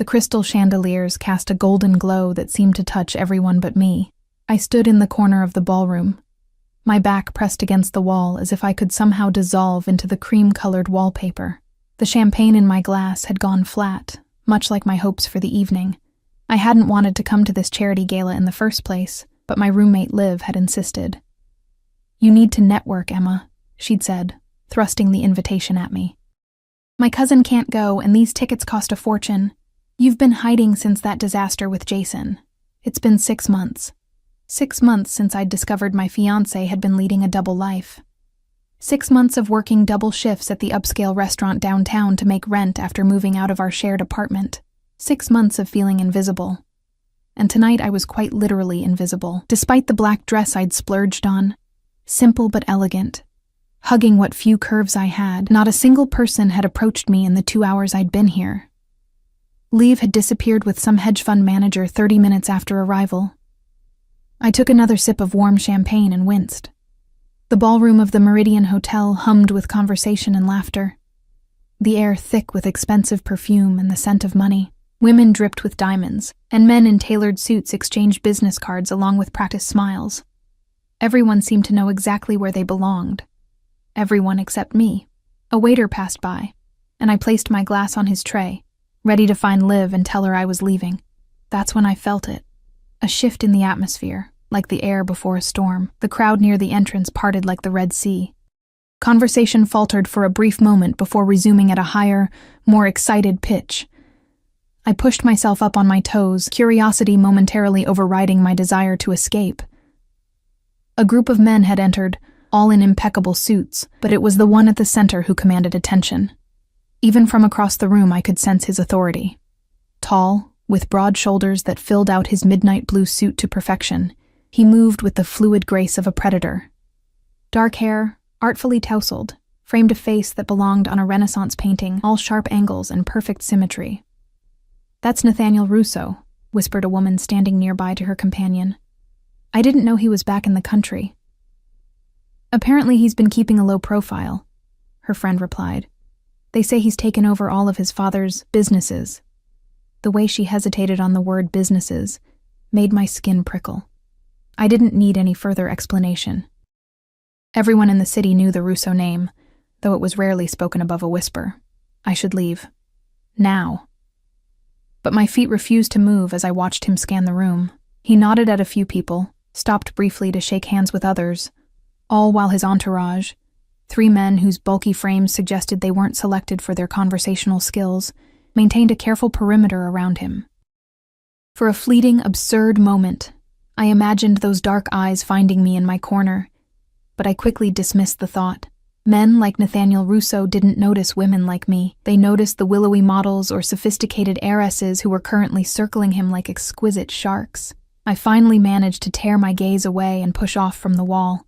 The crystal chandeliers cast a golden glow that seemed to touch everyone but me. I stood in the corner of the ballroom, my back pressed against the wall as if I could somehow dissolve into the cream-colored wallpaper. The champagne in my glass had gone flat, much like my hopes for the evening. I hadn't wanted to come to this charity gala in the first place, but my roommate Liv had insisted. "You need to network, Emma," she'd said, thrusting the invitation at me. "My cousin can't go, and these tickets cost a fortune. You've been hiding since that disaster with Jason. It's been 6 months. 6 months since I'd discovered my fiancé had been leading a double life. 6 months of working double shifts at the upscale restaurant downtown to make rent after moving out of our shared apartment. 6 months of feeling invisible. And tonight I was quite literally invisible, despite the black dress I'd splurged on. Simple but elegant. Hugging what few curves I had, not a single person had approached me in the 2 hours I'd been here. Liv had disappeared with some hedge fund manager 30 minutes after arrival. I took another sip of warm champagne and winced. The ballroom of the Meridian Hotel hummed with conversation and laughter. The air thick with expensive perfume and the scent of money. Women dripped with diamonds, and men in tailored suits exchanged business cards along with practiced smiles. Everyone seemed to know exactly where they belonged. Everyone except me. A waiter passed by, and I placed my glass on his tray, ready to find Liv and tell her I was leaving. That's when I felt it. A shift in the atmosphere, like the air before a storm. The crowd near the entrance parted like the Red Sea. Conversation faltered for a brief moment before resuming at a higher, more excited pitch. I pushed myself up on my toes, curiosity momentarily overriding my desire to escape. A group of men had entered, all in impeccable suits, but it was the one at the center who commanded attention. Even from across the room I could sense his authority. Tall, with broad shoulders that filled out his midnight blue suit to perfection, he moved with the fluid grace of a predator. Dark hair, artfully tousled, framed a face that belonged on a Renaissance painting, all sharp angles and perfect symmetry. "That's Nathaniel Russo," whispered a woman standing nearby to her companion. "I didn't know he was back in the country." "Apparently he's been keeping a low profile," her friend replied. "They say he's taken over all of his father's businesses." The way she hesitated on the word businesses made my skin prickle. I didn't need any further explanation. Everyone in the city knew the Russo name, though it was rarely spoken above a whisper. I should leave. Now. But my feet refused to move as I watched him scan the room. He nodded at a few people, stopped briefly to shake hands with others, all while his entourage, 3 men whose bulky frames suggested they weren't selected for their conversational skills, maintained a careful perimeter around him. For a fleeting, absurd moment, I imagined those dark eyes finding me in my corner, but I quickly dismissed the thought. Men like Nathaniel Russo didn't notice women like me. They noticed the willowy models or sophisticated heiresses who were currently circling him like exquisite sharks. I finally managed to tear my gaze away and push off from the wall.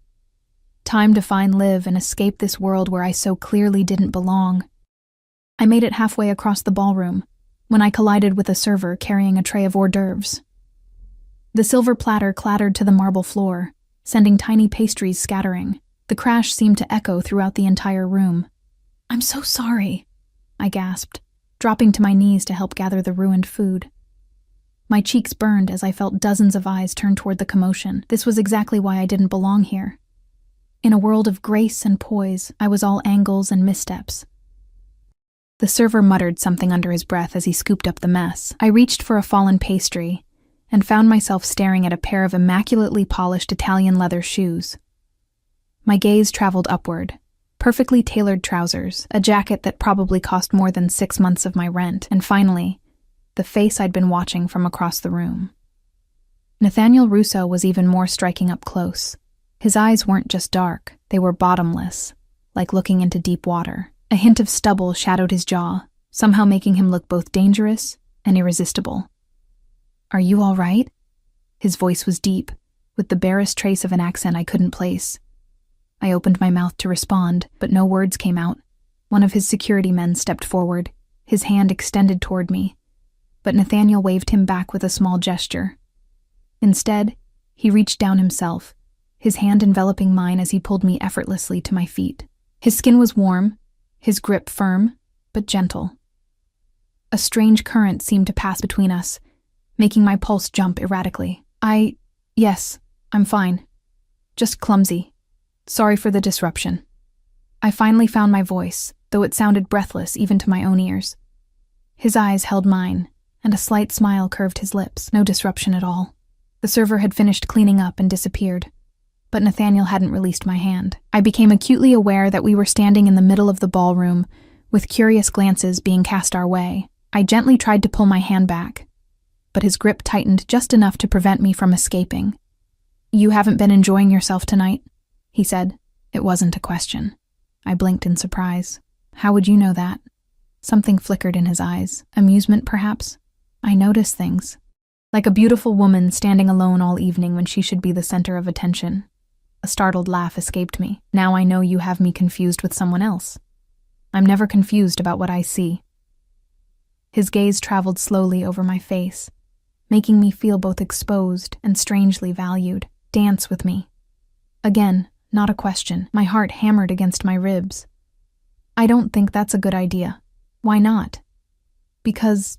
Time to find Liv and escape this world where I so clearly didn't belong. I made it halfway across the ballroom when I collided with a server carrying a tray of hors d'oeuvres. The silver platter clattered to the marble floor, sending tiny pastries scattering. The crash seemed to echo throughout the entire room. "I'm so sorry," I gasped, dropping to my knees to help gather the ruined food. My cheeks burned as I felt dozens of eyes turn toward the commotion. This was exactly why I didn't belong here. In a world of grace and poise, I was all angles and missteps. The server muttered something under his breath as he scooped up the mess. I reached for a fallen pastry and found myself staring at a pair of immaculately polished Italian leather shoes. My gaze traveled upward. Perfectly tailored trousers, a jacket that probably cost more than 6 months of my rent, and finally, the face I'd been watching from across the room. Nathaniel Russo was even more striking up close. His eyes weren't just dark, they were bottomless, like looking into deep water. A hint of stubble shadowed his jaw, somehow making him look both dangerous and irresistible. "Are you all right?" His voice was deep, with the barest trace of an accent I couldn't place. I opened my mouth to respond, but no words came out. One of his security men stepped forward, his hand extended toward me, but Nathaniel waved him back with a small gesture. Instead, he reached down himself, his hand enveloping mine as he pulled me effortlessly to my feet. His skin was warm, his grip firm, but gentle. A strange current seemed to pass between us, making my pulse jump erratically. Yes, I'm fine. Just clumsy. Sorry for the disruption. I finally found my voice, though it sounded breathless even to my own ears. His eyes held mine, and a slight smile curved his lips. No disruption at all. The server had finished cleaning up and disappeared, but Nathaniel hadn't released my hand. I became acutely aware that we were standing in the middle of the ballroom, with curious glances being cast our way. I gently tried to pull my hand back, but his grip tightened just enough to prevent me from escaping. "You haven't been enjoying yourself tonight?" he said. It wasn't a question. I blinked in surprise. "How would you know that?" Something flickered in his eyes. Amusement, perhaps? I notice things. Like a beautiful woman standing alone all evening when she should be the center of attention. A startled laugh escaped me. "Now I know you have me confused with someone else." "I'm never confused about what I see." His gaze traveled slowly over my face, making me feel both exposed and strangely valued. "Dance with me." Again, not a question. My heart hammered against my ribs. "I don't think that's a good idea." "Why not?" "Because—"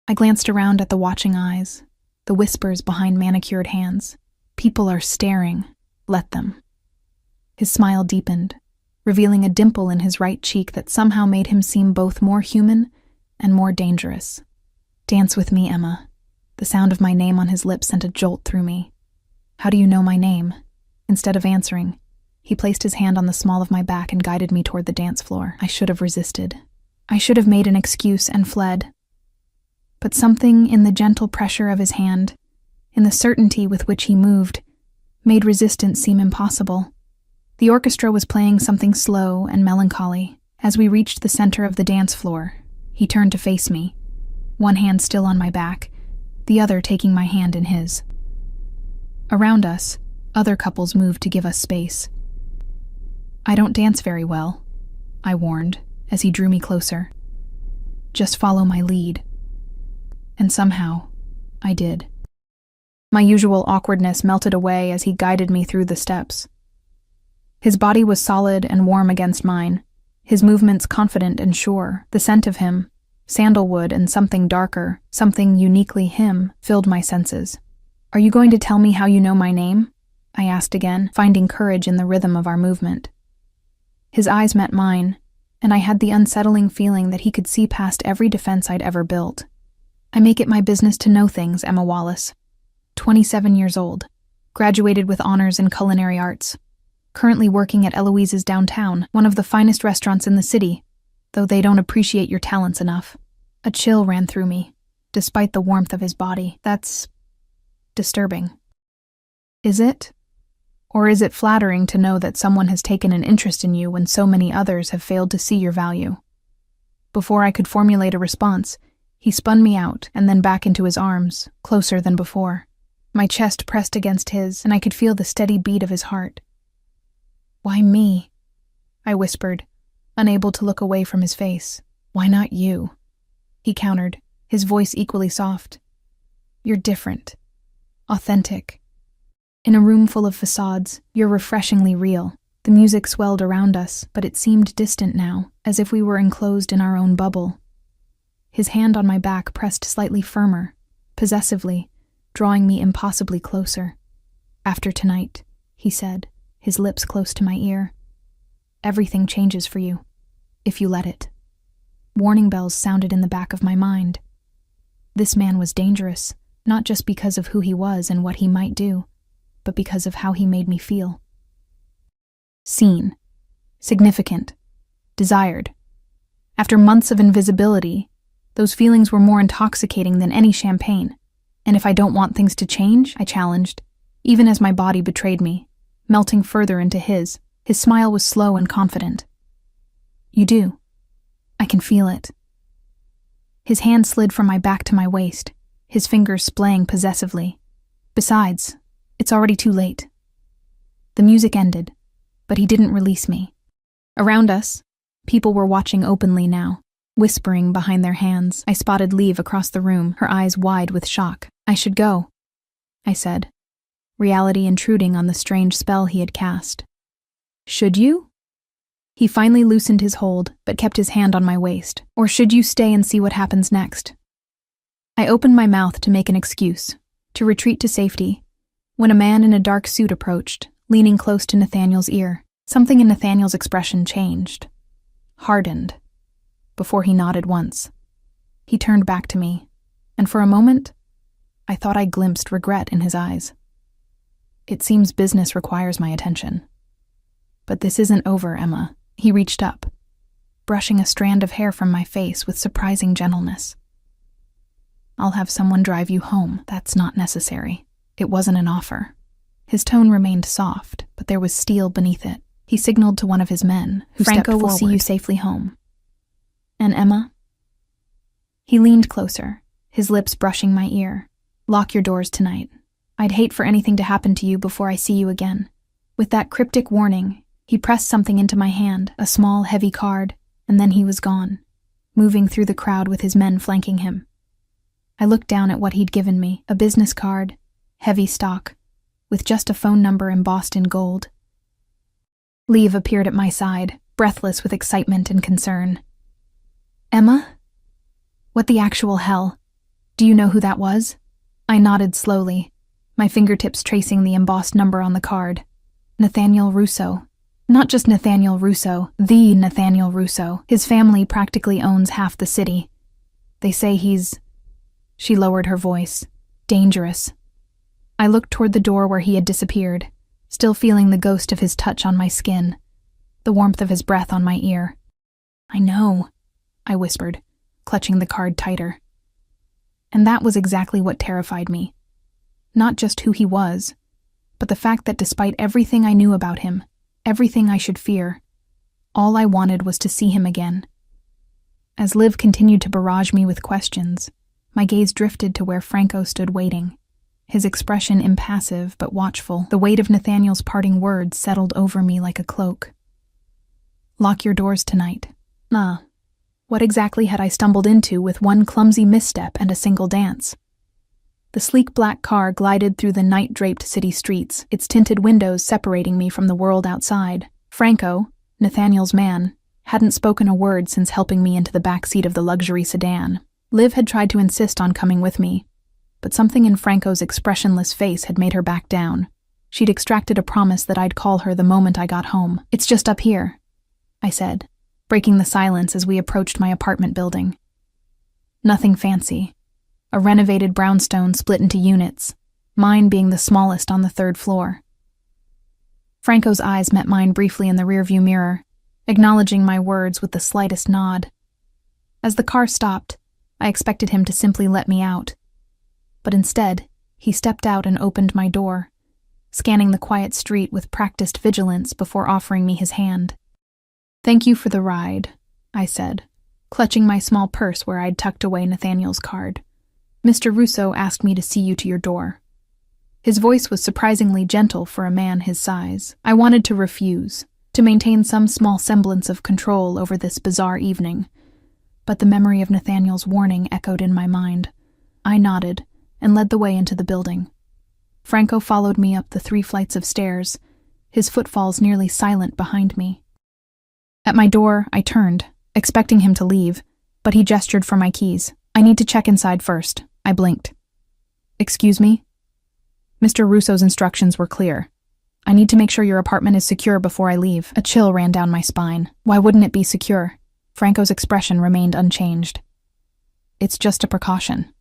I glanced around at the watching eyes, the whispers behind manicured hands. "People are staring. Let them." His smile deepened, revealing a dimple in his right cheek that somehow made him seem both more human and more dangerous. "Dance with me, Emma." The sound of my name on his lips sent a jolt through me. "How do you know my name?" Instead of answering, he placed his hand on the small of my back and guided me toward the dance floor. I should have resisted. I should have made an excuse and fled. But something in the gentle pressure of his hand, in the certainty with which he moved, made resistance seem impossible. The orchestra was playing something slow and melancholy. As we reached the center of the dance floor, he turned to face me, one hand still on my back, the other taking my hand in his. Around us, other couples moved to give us space. "I don't dance very well," I warned, as he drew me closer. "Just follow my lead." And somehow, I did. My usual awkwardness melted away as he guided me through the steps. His body was solid and warm against mine, his movements confident and sure. The scent of him, sandalwood and something darker, something uniquely him, filled my senses. "Are you going to tell me how you know my name?" I asked again, finding courage in the rhythm of our movement. His eyes met mine, and I had the unsettling feeling that he could see past every defense I'd ever built. "I make it my business to know things, Emma Wallace. 27 years old, graduated with honors in culinary arts, currently working at Eloise's downtown, one of the finest restaurants in the city, though they don't appreciate your talents enough." A chill ran through me, despite the warmth of his body. "That's disturbing." "Is it? Or is it flattering to know that someone has taken an interest in you when so many others have failed to see your value?" Before I could formulate a response, he spun me out and then back into his arms, closer than before. My chest pressed against his, and I could feel the steady beat of his heart. "Why me?" I whispered, unable to look away from his face. "Why not you?" he countered, his voice equally soft. "You're different. Authentic. In a room full of facades, you're refreshingly real." The music swelled around us, but it seemed distant now, as if we were enclosed in our own bubble. His hand on my back pressed slightly firmer, possessively, drawing me impossibly closer. "After tonight," he said, his lips close to my ear, "everything changes for you, if you let it." Warning bells sounded in the back of my mind. This man was dangerous, not just because of who he was and what he might do, but because of how he made me feel. Seen, significant, desired. After months of invisibility, those feelings were more intoxicating than any champagne. "And if I don't want things to change?" I challenged, even as my body betrayed me, melting further into his. His smile was slow and confident. "You do. I can feel it." His hand slid from my back to my waist, his fingers splaying possessively. "Besides, it's already too late." The music ended, but he didn't release me. Around us, people were watching openly now, whispering behind their hands. I spotted Liv across the room, her eyes wide with shock. "I should go," I said, reality intruding on the strange spell he had cast. "Should you?" He finally loosened his hold, but kept his hand on my waist. Or should you stay and see what happens next? I opened my mouth to make an excuse, to retreat to safety, when a man in a dark suit approached, leaning close to Nathaniel's ear. Something in Nathaniel's expression changed, hardened, before he nodded once. He turned back to me, and for a moment, I thought I glimpsed regret in his eyes. It seems business requires my attention. But this isn't over, Emma. He reached up, brushing a strand of hair from my face with surprising gentleness. I'll have someone drive you home. That's not necessary. It wasn't an offer. His tone remained soft, but there was steel beneath it. He signaled to one of his men, who stepped forward. Franco will see you safely home. And Emma? He leaned closer, his lips brushing my ear. Lock your doors tonight. I'd hate for anything to happen to you before I see you again. With that cryptic warning, he pressed something into my hand, a small, heavy card, and then he was gone, moving through the crowd with his men flanking him. I looked down at what he'd given me, a business card, heavy stock, with just a phone number embossed in gold. Liev appeared at my side, breathless with excitement and concern. Emma? What the actual hell? Do you know who that was? I nodded slowly, my fingertips tracing the embossed number on the card. Nathaniel Russo. Not just Nathaniel Russo, the Nathaniel Russo. His family practically owns half the city. They say he's... She lowered her voice. Dangerous. I looked toward the door where he had disappeared, still feeling the ghost of his touch on my skin, the warmth of his breath on my ear. I know, I whispered, clutching the card tighter. And that was exactly what terrified me. Not just who he was, but the fact that despite everything I knew about him, everything I should fear, all I wanted was to see him again. As Liv continued to barrage me with questions, my gaze drifted to where Franco stood waiting, his expression impassive but watchful. The weight of Nathaniel's parting words settled over me like a cloak. Lock your doors tonight. What exactly had I stumbled into with one clumsy misstep and a single dance? The sleek black car glided through the night-draped city streets, its tinted windows separating me from the world outside. Franco, Nathaniel's man, hadn't spoken a word since helping me into the back seat of the luxury sedan. Liv had tried to insist on coming with me, but something in Franco's expressionless face had made her back down. She'd extracted a promise that I'd call her the moment I got home. It's just up here, I said, breaking the silence as we approached my apartment building. Nothing fancy. A renovated brownstone split into units, mine being the smallest on the third floor. Franco's eyes met mine briefly in the rearview mirror, acknowledging my words with the slightest nod. As the car stopped, I expected him to simply let me out. But instead, he stepped out and opened my door, scanning the quiet street with practiced vigilance before offering me his hand. Thank you for the ride, I said, clutching my small purse where I'd tucked away Nathaniel's card. Mr. Russo asked me to see you to your door. His voice was surprisingly gentle for a man his size. I wanted to refuse, to maintain some small semblance of control over this bizarre evening, but the memory of Nathaniel's warning echoed in my mind. I nodded and led the way into the building. Franco followed me up the 3 flights of stairs, his footfalls nearly silent behind me. At my door, I turned, expecting him to leave, but he gestured for my keys. I need to check inside first. I blinked. Excuse me? Mr. Russo's instructions were clear. I need to make sure your apartment is secure before I leave. A chill ran down my spine. Why wouldn't it be secure? Franco's expression remained unchanged. It's just a precaution.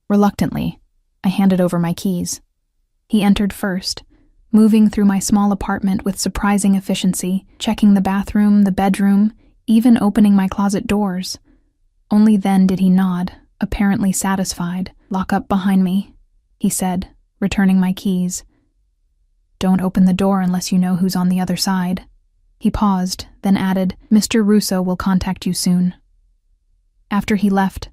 Reluctantly, I handed over my keys. He entered first, moving through my small apartment with surprising efficiency, checking the bathroom, the bedroom, even opening my closet doors. Only then did he nod, apparently satisfied. Lock up behind me, he said, returning my keys. Don't open the door unless you know who's on the other side. He paused, then added, Mr. Russo will contact you soon. After he left,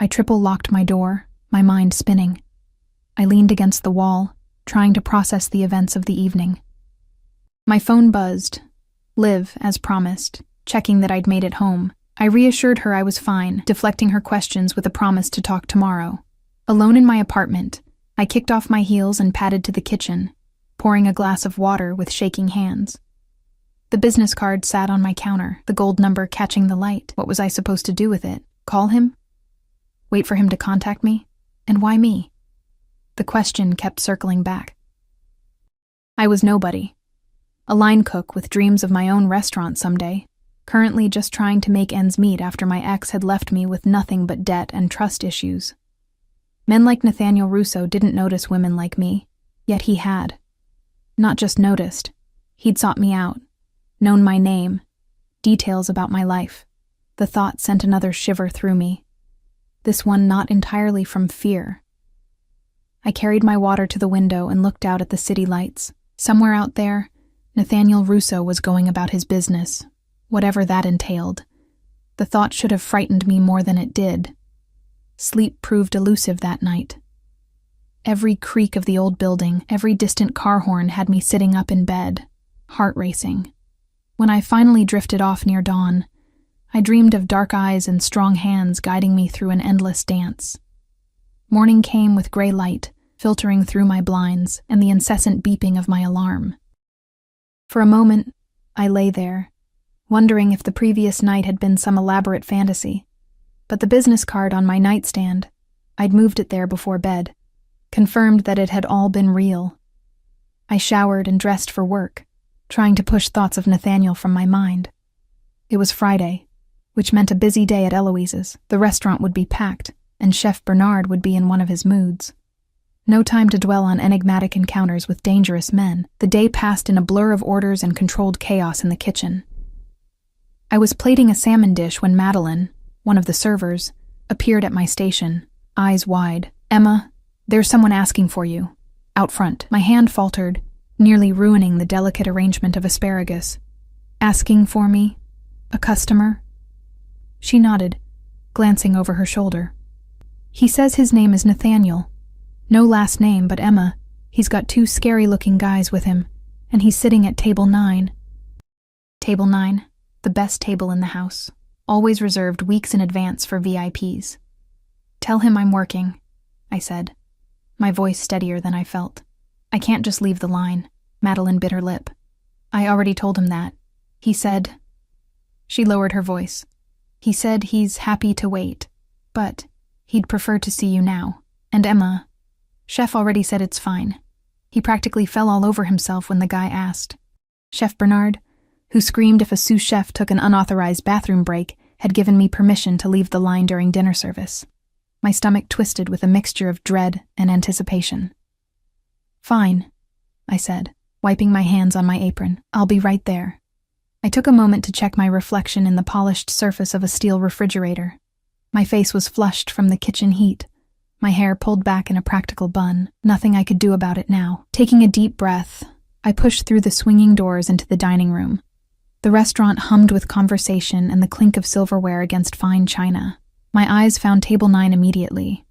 I triple-locked my door, my mind spinning. I leaned against the wall, trying to process the events of the evening. My phone buzzed. Liv, as promised, checking that I'd made it home. I reassured her I was fine, deflecting her questions with a promise to talk tomorrow. Alone in my apartment, I kicked off my heels and padded to the kitchen, pouring a glass of water with shaking hands. The business card sat on my counter, the gold number catching the light. What was I supposed to do with it? Call him? Wait for him to contact me? And why me? The question kept circling back. I was nobody. A line cook with dreams of my own restaurant someday, currently just trying to make ends meet after my ex had left me with nothing but debt and trust issues. Men like Nathaniel Russo didn't notice women like me, yet he had. Not just noticed, he'd sought me out, known my name, details about my life. The thought sent another shiver through me. This one not entirely from fear. I carried my water to the window and looked out at the city lights. Somewhere out there, Nathaniel Russo was going about his business, whatever that entailed. The thought should have frightened me more than it did. Sleep proved elusive that night. Every creak of the old building, every distant car horn had me sitting up in bed, heart racing. When I finally drifted off near dawn, I dreamed of dark eyes and strong hands guiding me through an endless dance. Morning came with gray light, filtering through my blinds and the incessant beeping of my alarm. For a moment, I lay there, wondering if the previous night had been some elaborate fantasy. But the business card on my nightstand, I'd moved it there before bed, confirmed that it had all been real. I showered and dressed for work, trying to push thoughts of Nathaniel from my mind. It was Friday, which meant a busy day at Eloise's. The restaurant would be packed, and Chef Bernard would be in one of his moods. No time to dwell on enigmatic encounters with dangerous men. The day passed in a blur of orders and controlled chaos in the kitchen. I was plating a salmon dish when Madeline, one of the servers, appeared at my station, eyes wide. "Emma, there's someone asking for you. Out front." My hand faltered, nearly ruining the delicate arrangement of asparagus. "Asking for me? A customer?" She nodded, glancing over her shoulder. "He says his name is Nathaniel. No last name, but Emma. He's got 2 scary-looking guys with him, and he's sitting at table 9. Table 9, the best table in the house, always reserved weeks in advance for VIPs. "Tell him I'm working," I said, my voice steadier than I felt. "I can't just leave the line." Madeline bit her lip. "I already told him that. He said..." She lowered her voice. "He said he's happy to wait, but he'd prefer to see you now. And Emma, Chef already said it's fine. He practically fell all over himself when the guy asked." Chef Bernard, who screamed if a sous chef took an unauthorized bathroom break, had given me permission to leave the line during dinner service. My stomach twisted with a mixture of dread and anticipation. "Fine," I said, wiping my hands on my apron. "I'll be right there." I took a moment to check my reflection in the polished surface of a steel refrigerator. My face was flushed from the kitchen heat, my hair pulled back in a practical bun. Nothing I could do about it now. Taking a deep breath, I pushed through the swinging doors into the dining room. The restaurant hummed with conversation and the clink of silverware against fine china. My eyes found table 9 immediately.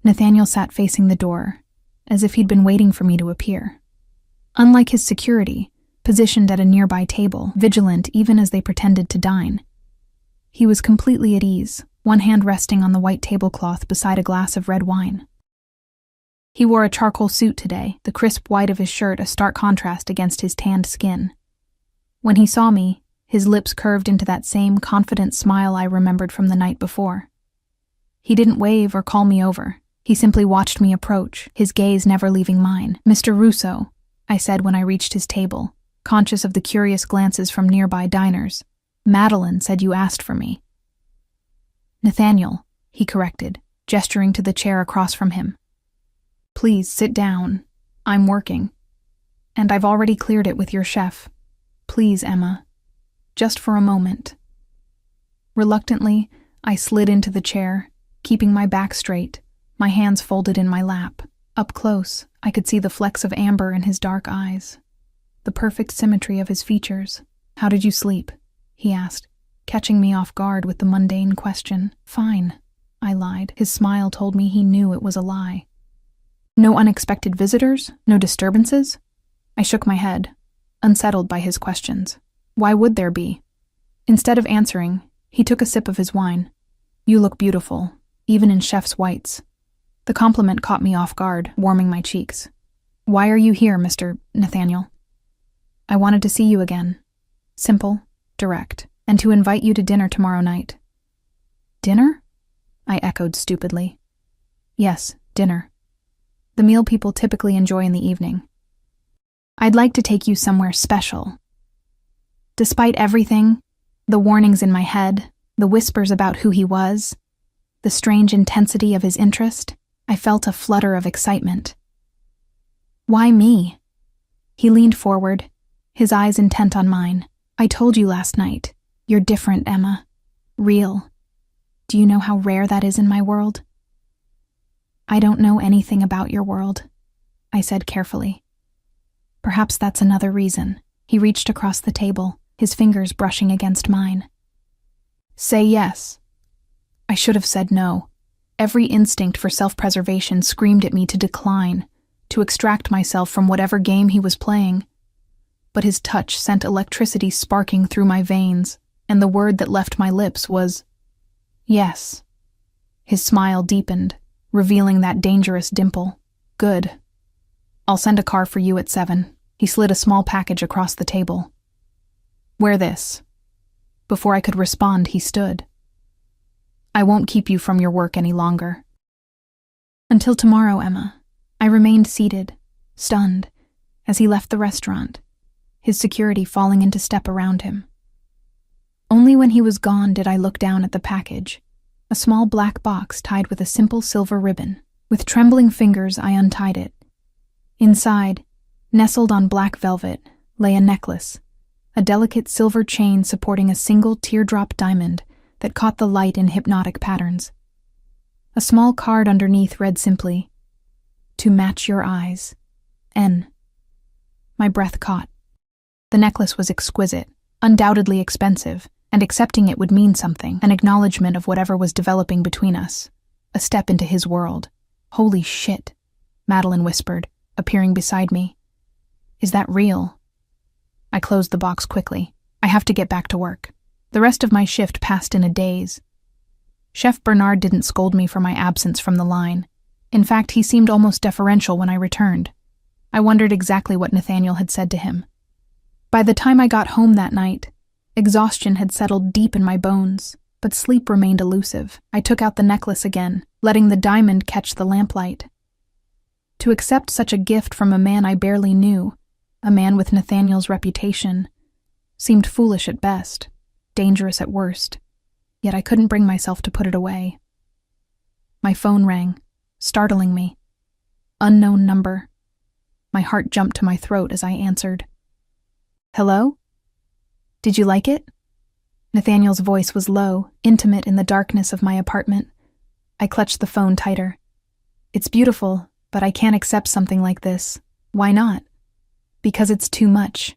Nathaniel sat facing the door, as if he'd been waiting for me to appear. Unlike his security, positioned at a nearby table, vigilant even as they pretended to dine. He was completely at ease, one hand resting on the white tablecloth beside a glass of red wine. He wore a charcoal suit today, the crisp white of his shirt a stark contrast against his tanned skin. When he saw me, his lips curved into that same confident smile I remembered from the night before. He didn't wave or call me over. He simply watched me approach, his gaze never leaving mine. "Mr. Russo," I said when I reached his table, conscious of the curious glances from nearby diners. "Madeline said you asked for me." "Nathaniel," he corrected, gesturing to the chair across from him. "Please sit down. I'm working. And I've already cleared it with your chef. Please, Emma. Just for a moment." Reluctantly, I slid into the chair, keeping my back straight, my hands folded in my lap. Up close, I could see the flecks of amber in his dark eyes, the perfect symmetry of his features. "How did you sleep?" he asked, catching me off guard with the mundane question. "Fine," I lied. His smile told me he knew it was a lie. "No unexpected visitors? No disturbances?" I shook my head, unsettled by his questions. Why would there be? Instead of answering, he took a sip of his wine. "You look beautiful, even in chef's whites." The compliment caught me off guard, warming my cheeks. "Why are you here, Mr. Nathaniel?" "I wanted to see you again," Simple, direct, and to invite you to dinner tomorrow night. Dinner? I echoed stupidly. Yes, dinner. The meal people typically enjoy in the evening. I'd like to take you somewhere special. Despite everything, the warnings in my head, the whispers about who he was, the strange intensity of his interest, I felt a flutter of excitement. Why me? He leaned forward, his eyes intent on mine. I told you last night. You're different, Emma. Real. Do you know how rare that is in my world? I don't know anything about your world, I said carefully. Perhaps that's another reason. He reached across the table, his fingers brushing against mine. Say yes. I should have said no. Every instinct for self-preservation screamed at me to decline, to extract myself from whatever game he was playing. But his touch sent electricity sparking through my veins, and the word that left my lips was, yes. His smile deepened, revealing that dangerous dimple. Good. I'll send a car for you at 7. He slid a small package across the table. Wear this. Before I could respond, he stood. I won't keep you from your work any longer. Until tomorrow, Emma. I remained seated, stunned, as he left the restaurant, his security falling into step around him. Only when he was gone did I look down at the package, a small black box tied with a simple silver ribbon. With trembling fingers, I untied it. Inside, nestled on black velvet, lay a necklace, a delicate silver chain supporting a single teardrop diamond that caught the light in hypnotic patterns. A small card underneath read simply, "To match your eyes. N." My breath caught. The necklace was exquisite, undoubtedly expensive, and accepting it would mean something, an acknowledgement of whatever was developing between us, a step into his world. Holy shit, Madeline whispered, appearing beside me. Is that real? I closed the box quickly. I have to get back to work. The rest of my shift passed in a daze. Chef Bernard didn't scold me for my absence from the line. In fact, he seemed almost deferential when I returned. I wondered exactly what Nathaniel had said to him. By the time I got home that night, exhaustion had settled deep in my bones, but sleep remained elusive. I took out the necklace again, letting the diamond catch the lamplight. To accept such a gift from a man I barely knew, a man with Nathaniel's reputation, seemed foolish at best, dangerous at worst, yet I couldn't bring myself to put it away. My phone rang, startling me. Unknown number. My heart jumped to my throat as I answered. Hello? Did you like it? Nathaniel's voice was low, intimate in the darkness of my apartment. I clutched the phone tighter. It's beautiful, but I can't accept something like this. Why not? Because it's too much,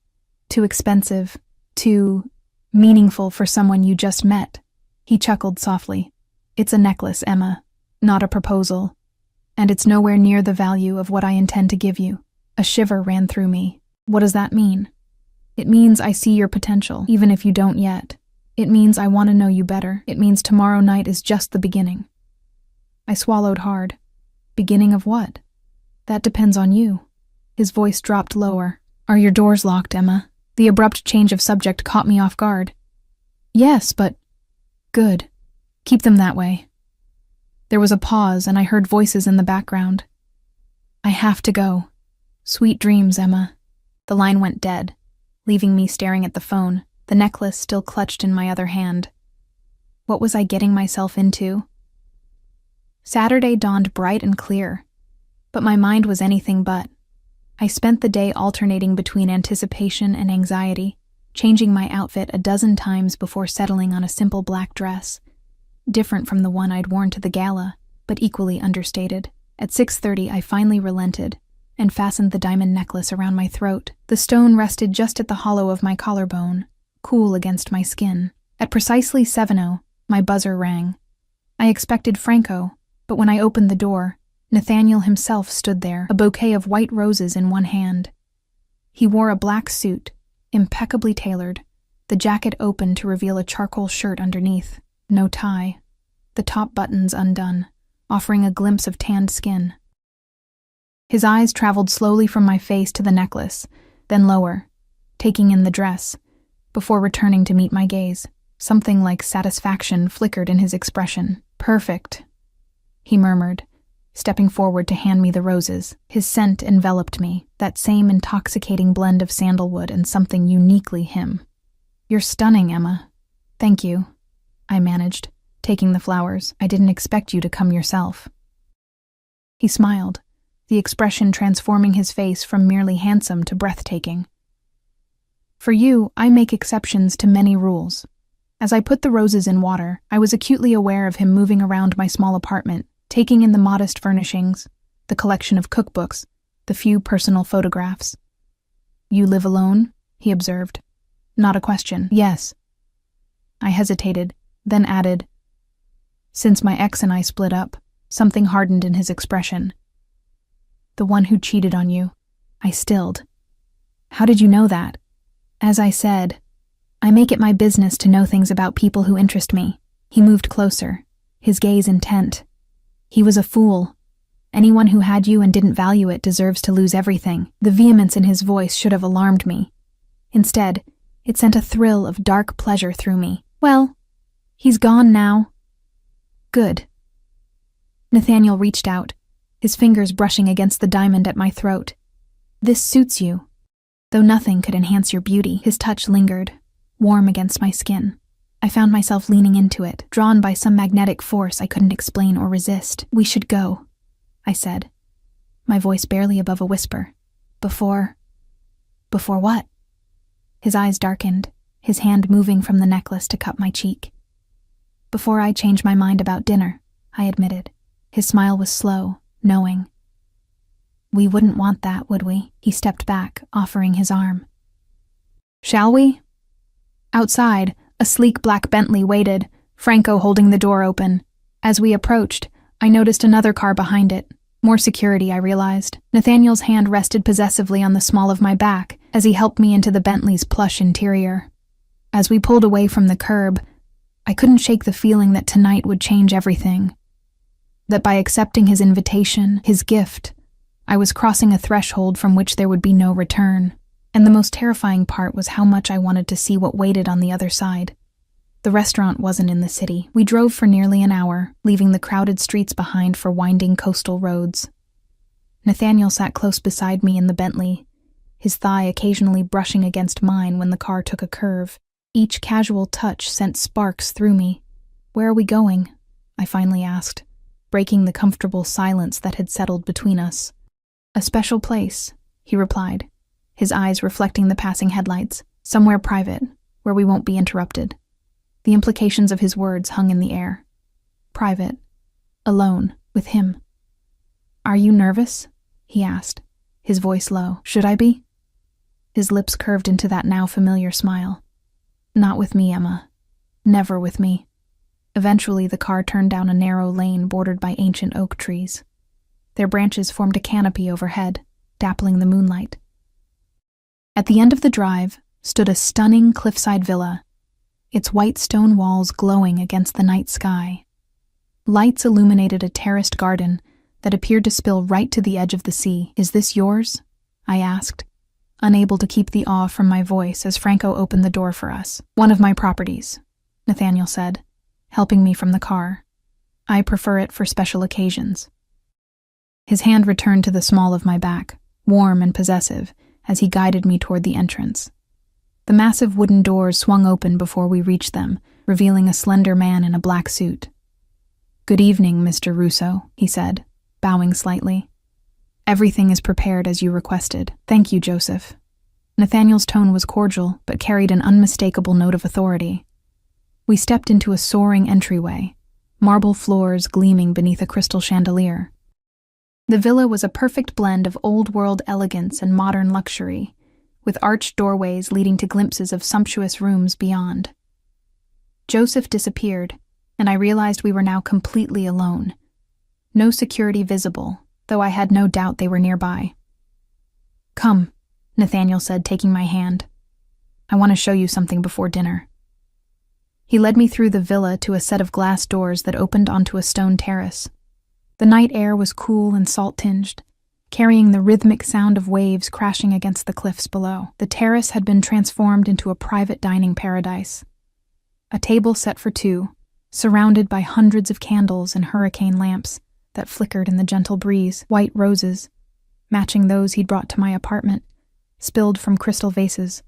too expensive, too meaningful for someone you just met. He chuckled softly. It's a necklace, Emma, not a proposal, and it's nowhere near the value of what I intend to give you. A shiver ran through me. What does that mean? It means I see your potential, even if you don't yet. It means I want to know you better. It means tomorrow night is just the beginning. I swallowed hard. Beginning of what? That depends on you. His voice dropped lower. Are your doors locked, Emma? The abrupt change of subject caught me off guard. Yes, but... Good. Keep them that way. There was a pause, and I heard voices in the background. I have to go. Sweet dreams, Emma. The line went dead, leaving me staring at the phone, the necklace still clutched in my other hand. What was I getting myself into? Saturday dawned bright and clear, but my mind was anything but. I spent the day alternating between anticipation and anxiety, changing my outfit a dozen times before settling on a simple black dress, different from the one I'd worn to the gala, but equally understated. At 6:30, I finally relented and fastened the diamond necklace around my throat. The stone rested just at the hollow of my collarbone, cool against my skin. At precisely 7:00, my buzzer rang. I expected Franco, but when I opened the door, Nathaniel himself stood there, a bouquet of white roses in one hand. He wore a black suit, impeccably tailored, the jacket open to reveal a charcoal shirt underneath, no tie, the top buttons undone, offering a glimpse of tanned skin. His eyes traveled slowly from my face to the necklace, then lower, taking in the dress, before returning to meet my gaze. Something like satisfaction flickered in his expression. "Perfect," he murmured, stepping forward to hand me the roses. His scent enveloped me, that same intoxicating blend of sandalwood and something uniquely him. "You're stunning, Emma." "Thank you," I managed, taking the flowers. "I didn't expect you to come yourself." He smiled, the expression transforming his face from merely handsome to breathtaking. "For you, I make exceptions to many rules." As I put the roses in water, I was acutely aware of him moving around my small apartment, taking in the modest furnishings, the collection of cookbooks, the few personal photographs. "You live alone?" he observed. Not a question. "Yes." I hesitated, then added, "Since my ex and I split up." Something hardened in his expression. "The one who cheated on you." I stilled. "How did you know that?" "As I said, I make it my business to know things about people who interest me." He moved closer, his gaze intent. "He was a fool. Anyone who had you and didn't value it deserves to lose everything." The vehemence in his voice should have alarmed me. Instead, it sent a thrill of dark pleasure through me. "Well, he's gone now." "Good." Nathaniel reached out, his fingers brushing against the diamond at my throat. "This suits you. Though nothing could enhance your beauty." His touch lingered, warm against my skin. I found myself leaning into it, drawn by some magnetic force I couldn't explain or resist. "We should go," I said, my voice barely above a whisper. Before what?" His eyes darkened, his hand moving from the necklace to cup my cheek. "Before I change my mind about dinner," I admitted. His smile was slow, knowing. "We wouldn't want that, would we?" He stepped back, offering his arm. "Shall we?" Outside, a sleek black Bentley waited, Franco holding the door open. As we approached, I noticed another car behind it. More security, I realized. Nathaniel's hand rested possessively on the small of my back as he helped me into the Bentley's plush interior. As we pulled away from the curb, I couldn't shake the feeling that tonight would change everything. That by accepting his invitation, his gift, I was crossing a threshold from which there would be no return. And the most terrifying part was how much I wanted to see what waited on the other side. The restaurant wasn't in the city. We drove for nearly an hour, leaving the crowded streets behind for winding coastal roads. Nathaniel sat close beside me in the Bentley, his thigh occasionally brushing against mine when the car took a curve. Each casual touch sent sparks through me. "Where are we going?" I finally asked, breaking the comfortable silence that had settled between us. "A special place," he replied, his eyes reflecting the passing headlights. "Somewhere private, where we won't be interrupted." The implications of his words hung in the air. Private. Alone. With him. "Are you nervous?" he asked, his voice low. "Should I be?" His lips curved into that now familiar smile. "Not with me, Emma. Never with me." Eventually, the car turned down a narrow lane bordered by ancient oak trees. Their branches formed a canopy overhead, dappling the moonlight. At the end of the drive stood a stunning cliffside villa, its white stone walls glowing against the night sky. Lights illuminated a terraced garden that appeared to spill right to the edge of the sea. "Is this yours?" I asked, unable to keep the awe from my voice as Franco opened the door for us. "One of my properties," Nathaniel said, helping me from the car. "I prefer it for special occasions." His hand returned to the small of my back, warm and possessive, as he guided me toward the entrance. The massive wooden doors swung open before we reached them, revealing a slender man in a black suit. "Good evening, Mr. Russo," he said, bowing slightly. "Everything is prepared as you requested." "Thank you, Joseph." Nathaniel's tone was cordial, but carried an unmistakable note of authority. We stepped into a soaring entryway, marble floors gleaming beneath a crystal chandelier. The villa was a perfect blend of old-world elegance and modern luxury, with arched doorways leading to glimpses of sumptuous rooms beyond. Joseph disappeared, and I realized we were now completely alone. No security visible, though I had no doubt they were nearby. "Come," Nathaniel said, taking my hand. "I want to show you something before dinner." He led me through the villa to a set of glass doors that opened onto a stone terrace. The night air was cool and salt-tinged, carrying the rhythmic sound of waves crashing against the cliffs below. The terrace had been transformed into a private dining paradise. A table set for two, surrounded by hundreds of candles and hurricane lamps that flickered in the gentle breeze. White roses, matching those he'd brought to my apartment, spilled from crystal vases.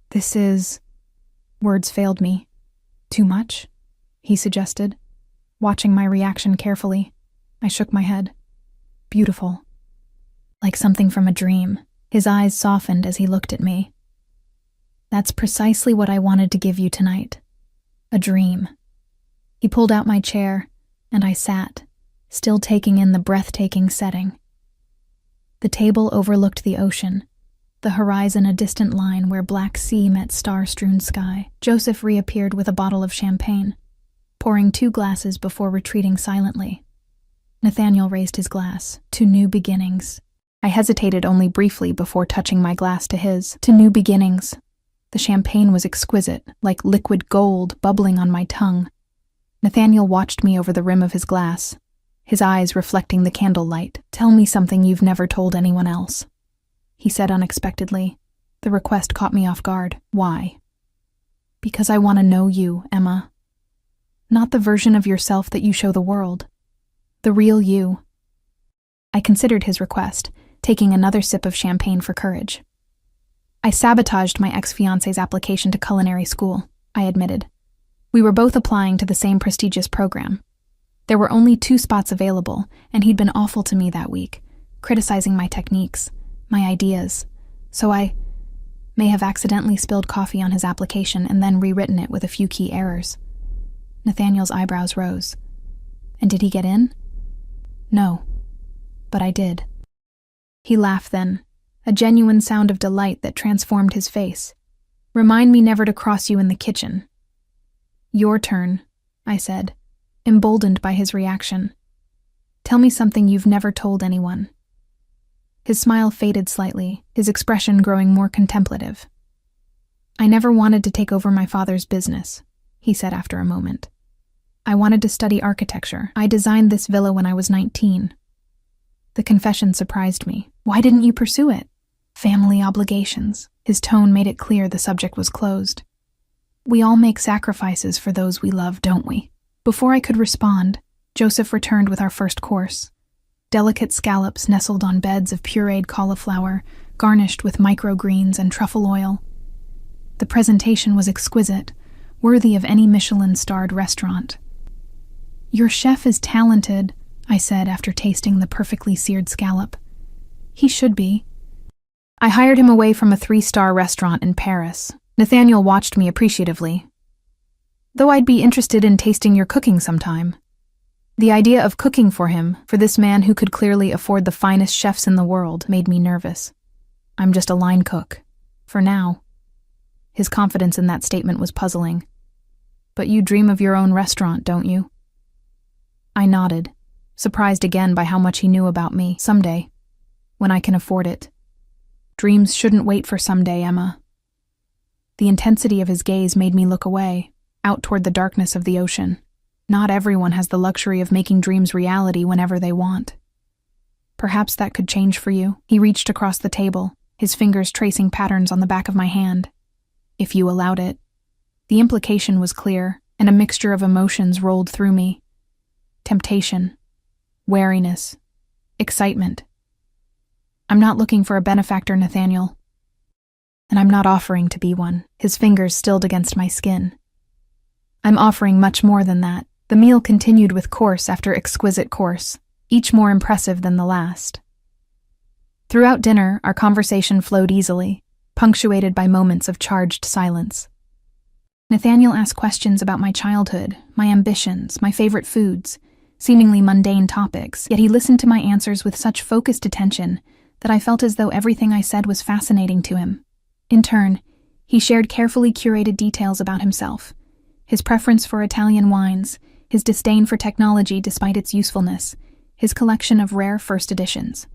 This is... Words failed me. Too much? He suggested. Watching my reaction carefully, I shook my head. Beautiful. Like something from a dream. His eyes softened as he looked at me. That's precisely what I wanted to give you tonight. A dream. He pulled out my chair, and I sat, still taking in the breathtaking setting. The table overlooked the ocean, the horizon a distant line where black sea met star-strewn sky. Joseph reappeared with a bottle of champagne, pouring 2 glasses before retreating silently. Nathaniel raised his glass. To new beginnings. I hesitated only briefly before touching my glass to his. To new beginnings. The champagne was exquisite, like liquid gold bubbling on my tongue. Nathaniel watched me over the rim of his glass, his eyes reflecting the candlelight. Tell me something you've never told anyone else, he said unexpectedly. The request caught me off guard. Why? Because I want to know you, Emma. Not the version of yourself that you show the world. The real you. I considered his request, taking another sip of champagne for courage. I sabotaged my ex-fiancé's application to culinary school, I admitted. We were both applying to the same prestigious program. There were only 2 spots available, and he'd been awful to me that week, criticizing my techniques, my ideas. So I may have accidentally spilled coffee on his application and then rewritten it with a few key errors. Nathaniel's eyebrows rose. And did he get in? No, but I did. He laughed then, a genuine sound of delight that transformed his face. Remind me never to cross you in the kitchen. Your turn, I said, emboldened by his reaction. Tell me something you've never told anyone. His smile faded slightly, his expression growing more contemplative. I never wanted to take over my father's business, he said after a moment. I wanted to study architecture. I designed this villa when I was 19. The confession surprised me. Why didn't you pursue it? Family obligations. His tone made it clear the subject was closed. We all make sacrifices for those we love, don't we? Before I could respond, Joseph returned with our first course. Delicate scallops nestled on beds of pureed cauliflower, garnished with microgreens and truffle oil. The presentation was exquisite, worthy of any Michelin-starred restaurant. Your chef is talented, I said after tasting the perfectly seared scallop. He should be. I hired him away from a 3-star restaurant in Paris. Nathaniel watched me appreciatively. Though I'd be interested in tasting your cooking sometime. The idea of cooking for him, for this man who could clearly afford the finest chefs in the world, made me nervous. I'm just a line cook. For now. His confidence in that statement was puzzling. But you dream of your own restaurant, don't you? I nodded, surprised again by how much he knew about me. Someday, when I can afford it. Dreams shouldn't wait for someday, Emma. The intensity of his gaze made me look away, out toward the darkness of the ocean. Not everyone has the luxury of making dreams reality whenever they want. Perhaps that could change for you. He reached across the table, his fingers tracing patterns on the back of my hand. If you allowed it. The implication was clear, and a mixture of emotions rolled through me. Temptation, wariness, excitement. I'm not looking for a benefactor, Nathaniel. And I'm not offering to be one. His fingers stilled against my skin. I'm offering much more than that. The meal continued with course after exquisite course, each more impressive than the last. Throughout dinner, our conversation flowed easily, punctuated by moments of charged silence. Nathaniel asked questions about my childhood, my ambitions, my favorite foods, seemingly mundane topics, yet he listened to my answers with such focused attention that I felt as though everything I said was fascinating to him. In turn, he shared carefully curated details about himself, his preference for Italian wines, his disdain for technology despite its usefulness, his collection of rare first editions.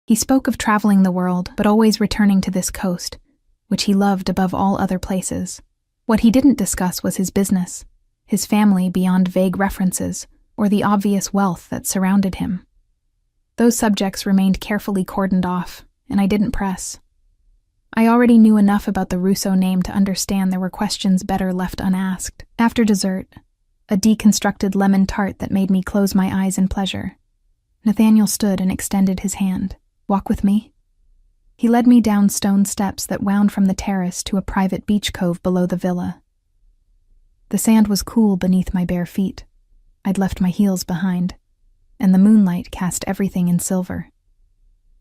He spoke of traveling the world, but always returning to this coast, which he loved above all other places. What he didn't discuss was his business, his family beyond vague references, or the obvious wealth that surrounded him. Those subjects remained carefully cordoned off, and I didn't press. I already knew enough about the Russo name to understand there were questions better left unasked. After dessert, a deconstructed lemon tart that made me close my eyes in pleasure, Nathaniel stood and extended his hand. "Walk with me?" He led me down stone steps that wound from the terrace to a private beach cove below the villa. The sand was cool beneath my bare feet. I'd left my heels behind, and the moonlight cast everything in silver.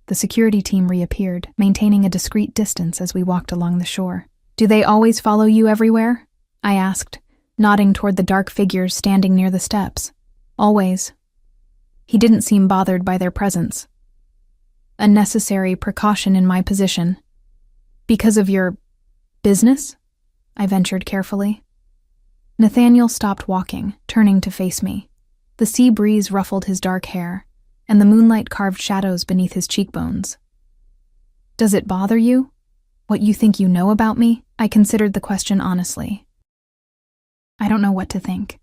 The security team reappeared, maintaining a discreet distance as we walked along the shore. "Do they always follow you everywhere?" I asked, nodding toward the dark figures standing near the steps. "Always." He didn't seem bothered by their presence. "A necessary precaution in my position." "Because of your business?" I ventured carefully. Nathaniel stopped walking, turning to face me. The sea breeze ruffled his dark hair, and the moonlight carved shadows beneath his cheekbones. "Does it bother you? What you think you know about me?" I considered the question honestly. "I don't know what to think.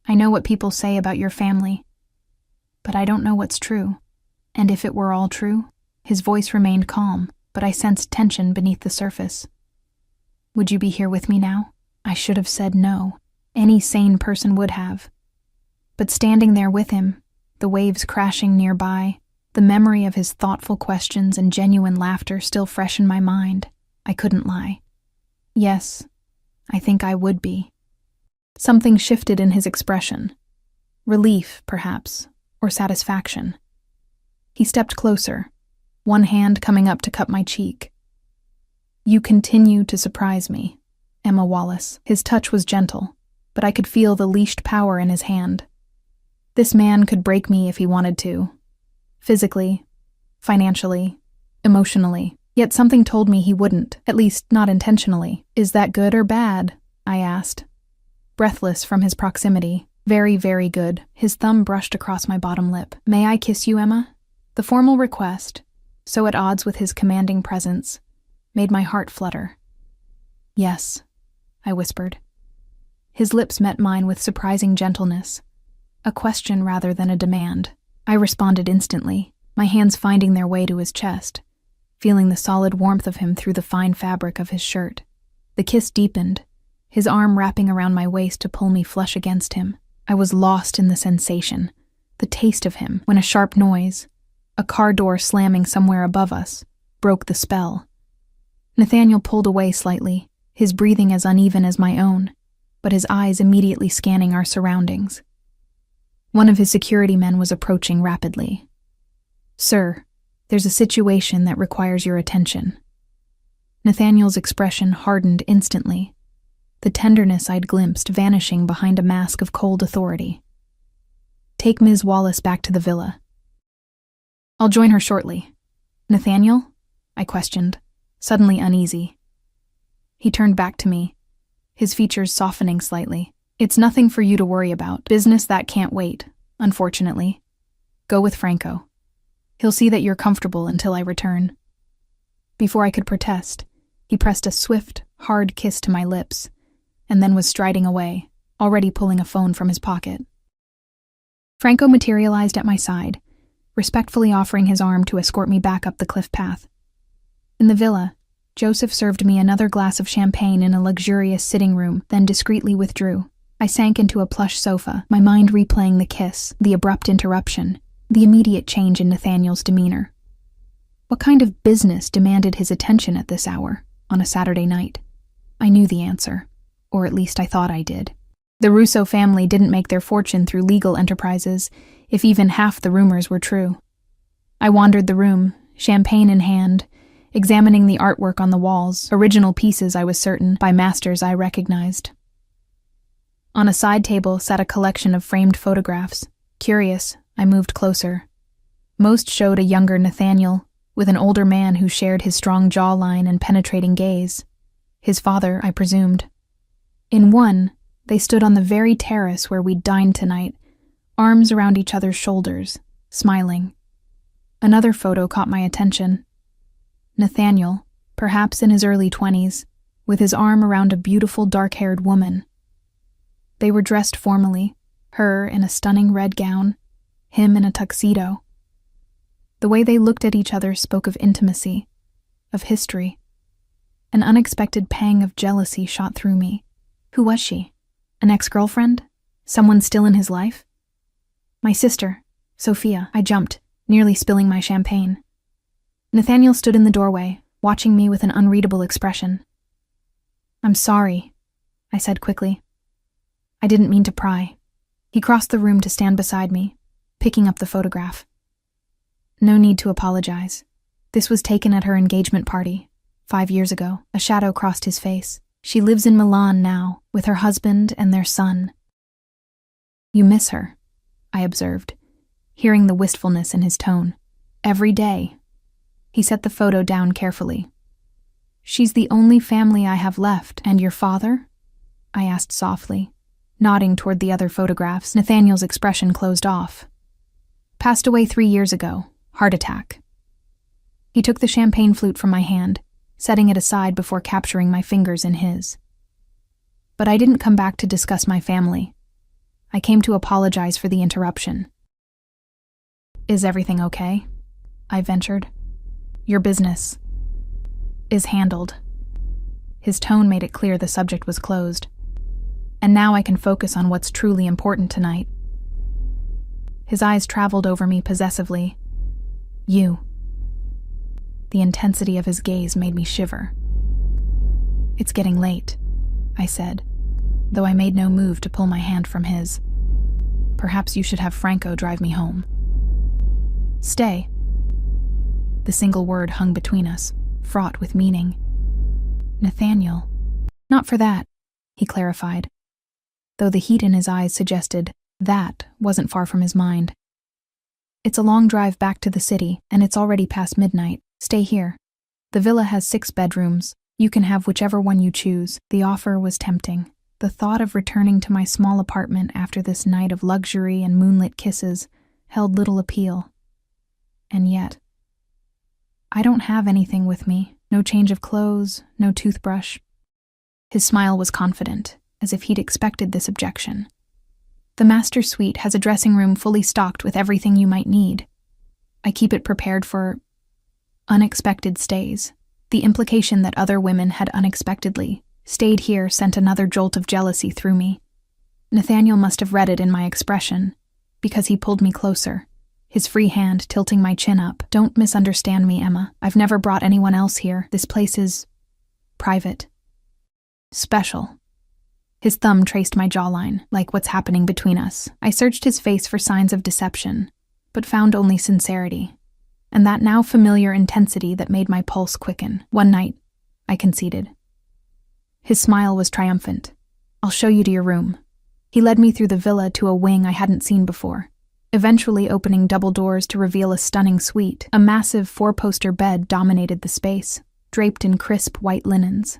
I know what people say about your family, but I don't know what's true. And if it were all true?" His voice remained calm, but I sensed tension beneath the surface. "Would you be here with me now?" I should have said no. Any sane person would have. But standing there with him, the waves crashing nearby, the memory of his thoughtful questions and genuine laughter still fresh in my mind, I couldn't lie. "Yes, I think I would be." Something shifted in his expression. Relief, perhaps, or satisfaction. He stepped closer, one hand coming up to cup my cheek. "You continue to surprise me, Emma Wallace." His touch was gentle, but I could feel the leashed power in his hand. This man could break me if he wanted to. Physically, financially, emotionally. Yet something told me he wouldn't, at least not intentionally. "Is that good or bad?" I asked, breathless from his proximity. "Very, very good." His thumb brushed across my bottom lip. "May I kiss you, Emma?" The formal request, so at odds with his commanding presence, made my heart flutter. "Yes," I whispered. His lips met mine with surprising gentleness, a question rather than a demand. I responded instantly, my hands finding their way to his chest, feeling the solid warmth of him through the fine fabric of his shirt. The kiss deepened, his arm wrapping around my waist to pull me flush against him. I was lost in the sensation, the taste of him, when a sharp noise, a car door slamming somewhere above us, broke the spell. Nathaniel pulled away slightly, his breathing as uneven as my own, but his eyes immediately scanning our surroundings. One of his security men was approaching rapidly. "Sir, there's a situation that requires your attention." Nathaniel's expression hardened instantly, the tenderness I'd glimpsed vanishing behind a mask of cold authority. "Take Ms. Wallace back to the villa." "I'll join her shortly." "Nathaniel?" I questioned, suddenly uneasy. He turned back to me, his features softening slightly. "It's nothing for you to worry about. Business that can't wait, unfortunately. Go with Franco. He'll see that you're comfortable until I return." Before I could protest, he pressed a swift, hard kiss to my lips, and then was striding away, already pulling a phone from his pocket. Franco materialized at my side, respectfully offering his arm to escort me back up the cliff path. In the villa, Joseph served me another glass of champagne in a luxurious sitting room, then discreetly withdrew. I sank into a plush sofa, my mind replaying the kiss, the abrupt interruption, the immediate change in Nathaniel's demeanor. What kind of business demanded his attention at this hour, on a Saturday night? I knew the answer, or at least I thought I did. The Russo family didn't make their fortune through legal enterprises, if even half the rumors were true. I wandered the room, champagne in hand, examining the artwork on the walls, original pieces, I was certain, by masters I recognized. On a side table sat a collection of framed photographs. Curious, I moved closer. Most showed a younger Nathaniel, with an older man who shared his strong jawline and penetrating gaze. His father, I presumed. In one, they stood on the very terrace where we'd dined tonight, arms around each other's shoulders, smiling. Another photo caught my attention. Nathaniel, perhaps in his early 20s, with his arm around a beautiful dark-haired woman. They were dressed formally, her in a stunning red gown, him in a tuxedo. The way they looked at each other spoke of intimacy, of history. An unexpected pang of jealousy shot through me. Who was she? An ex-girlfriend? Someone still in his life? My sister, Sophia. I jumped, nearly spilling my champagne. Nathaniel stood in the doorway, watching me with an unreadable expression. I'm sorry, I said quickly. I didn't mean to pry. He crossed the room to stand beside me, picking up the photograph. No need to apologize. This was taken at her engagement party, 5 years ago. A shadow crossed his face. She lives in Milan now, with her husband and their son. You miss her, I observed, hearing the wistfulness in his tone. Every day. He set the photo down carefully. She's the only family I have left. And your father? I asked softly, nodding toward the other photographs. Nathaniel's expression closed off. Passed away 3 years ago. Heart attack. He took the champagne flute from my hand, setting it aside before capturing my fingers in his. But I didn't come back to discuss my family. I came to apologize for the interruption. Is everything okay? I ventured. Your business is handled. His tone made it clear the subject was closed. And now I can focus on what's truly important tonight. His eyes traveled over me possessively. You. The intensity of his gaze made me shiver. It's getting late, I said, though I made no move to pull my hand from his. Perhaps you should have Franco drive me home. Stay. The single word hung between us, fraught with meaning. Nathaniel. Not for that, he clarified, though the heat in his eyes suggested that wasn't far from his mind. It's a long drive back to the city, and it's already past midnight. Stay here. The villa has 6 bedrooms. You can have whichever one you choose. The offer was tempting. The thought of returning to my small apartment after this night of luxury and moonlit kisses held little appeal. And yet, I don't have anything with me. No change of clothes, no toothbrush. His smile was confident, as if he'd expected this objection. The master suite has a dressing room fully stocked with everything you might need. I keep it prepared for unexpected stays. The implication that other women had unexpectedly stayed here sent another jolt of jealousy through me. Nathaniel must have read it in my expression, because he pulled me closer, his free hand tilting my chin up. Don't misunderstand me, Emma. I've never brought anyone else here. This place is private. Special. His thumb traced my jawline, like what's happening between us. I searched his face for signs of deception, but found only sincerity, and that now familiar intensity that made my pulse quicken. One night, I conceded. His smile was triumphant. I'll show you to your room. He led me through the villa to a wing I hadn't seen before, eventually opening double doors to reveal a stunning suite. A massive 4-poster bed dominated the space, draped in crisp white linens.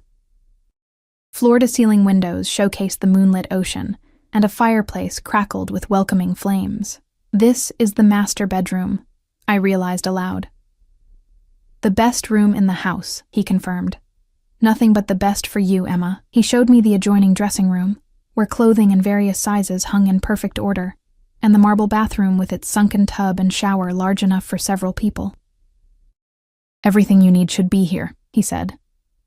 Floor-to-ceiling windows showcased the moonlit ocean, and a fireplace crackled with welcoming flames. This is the master bedroom, I realized aloud. The best room in the house, he confirmed. Nothing but the best for you, Emma. He showed me the adjoining dressing room, where clothing in various sizes hung in perfect order, and the marble bathroom with its sunken tub and shower large enough for several people. Everything you need should be here, he said,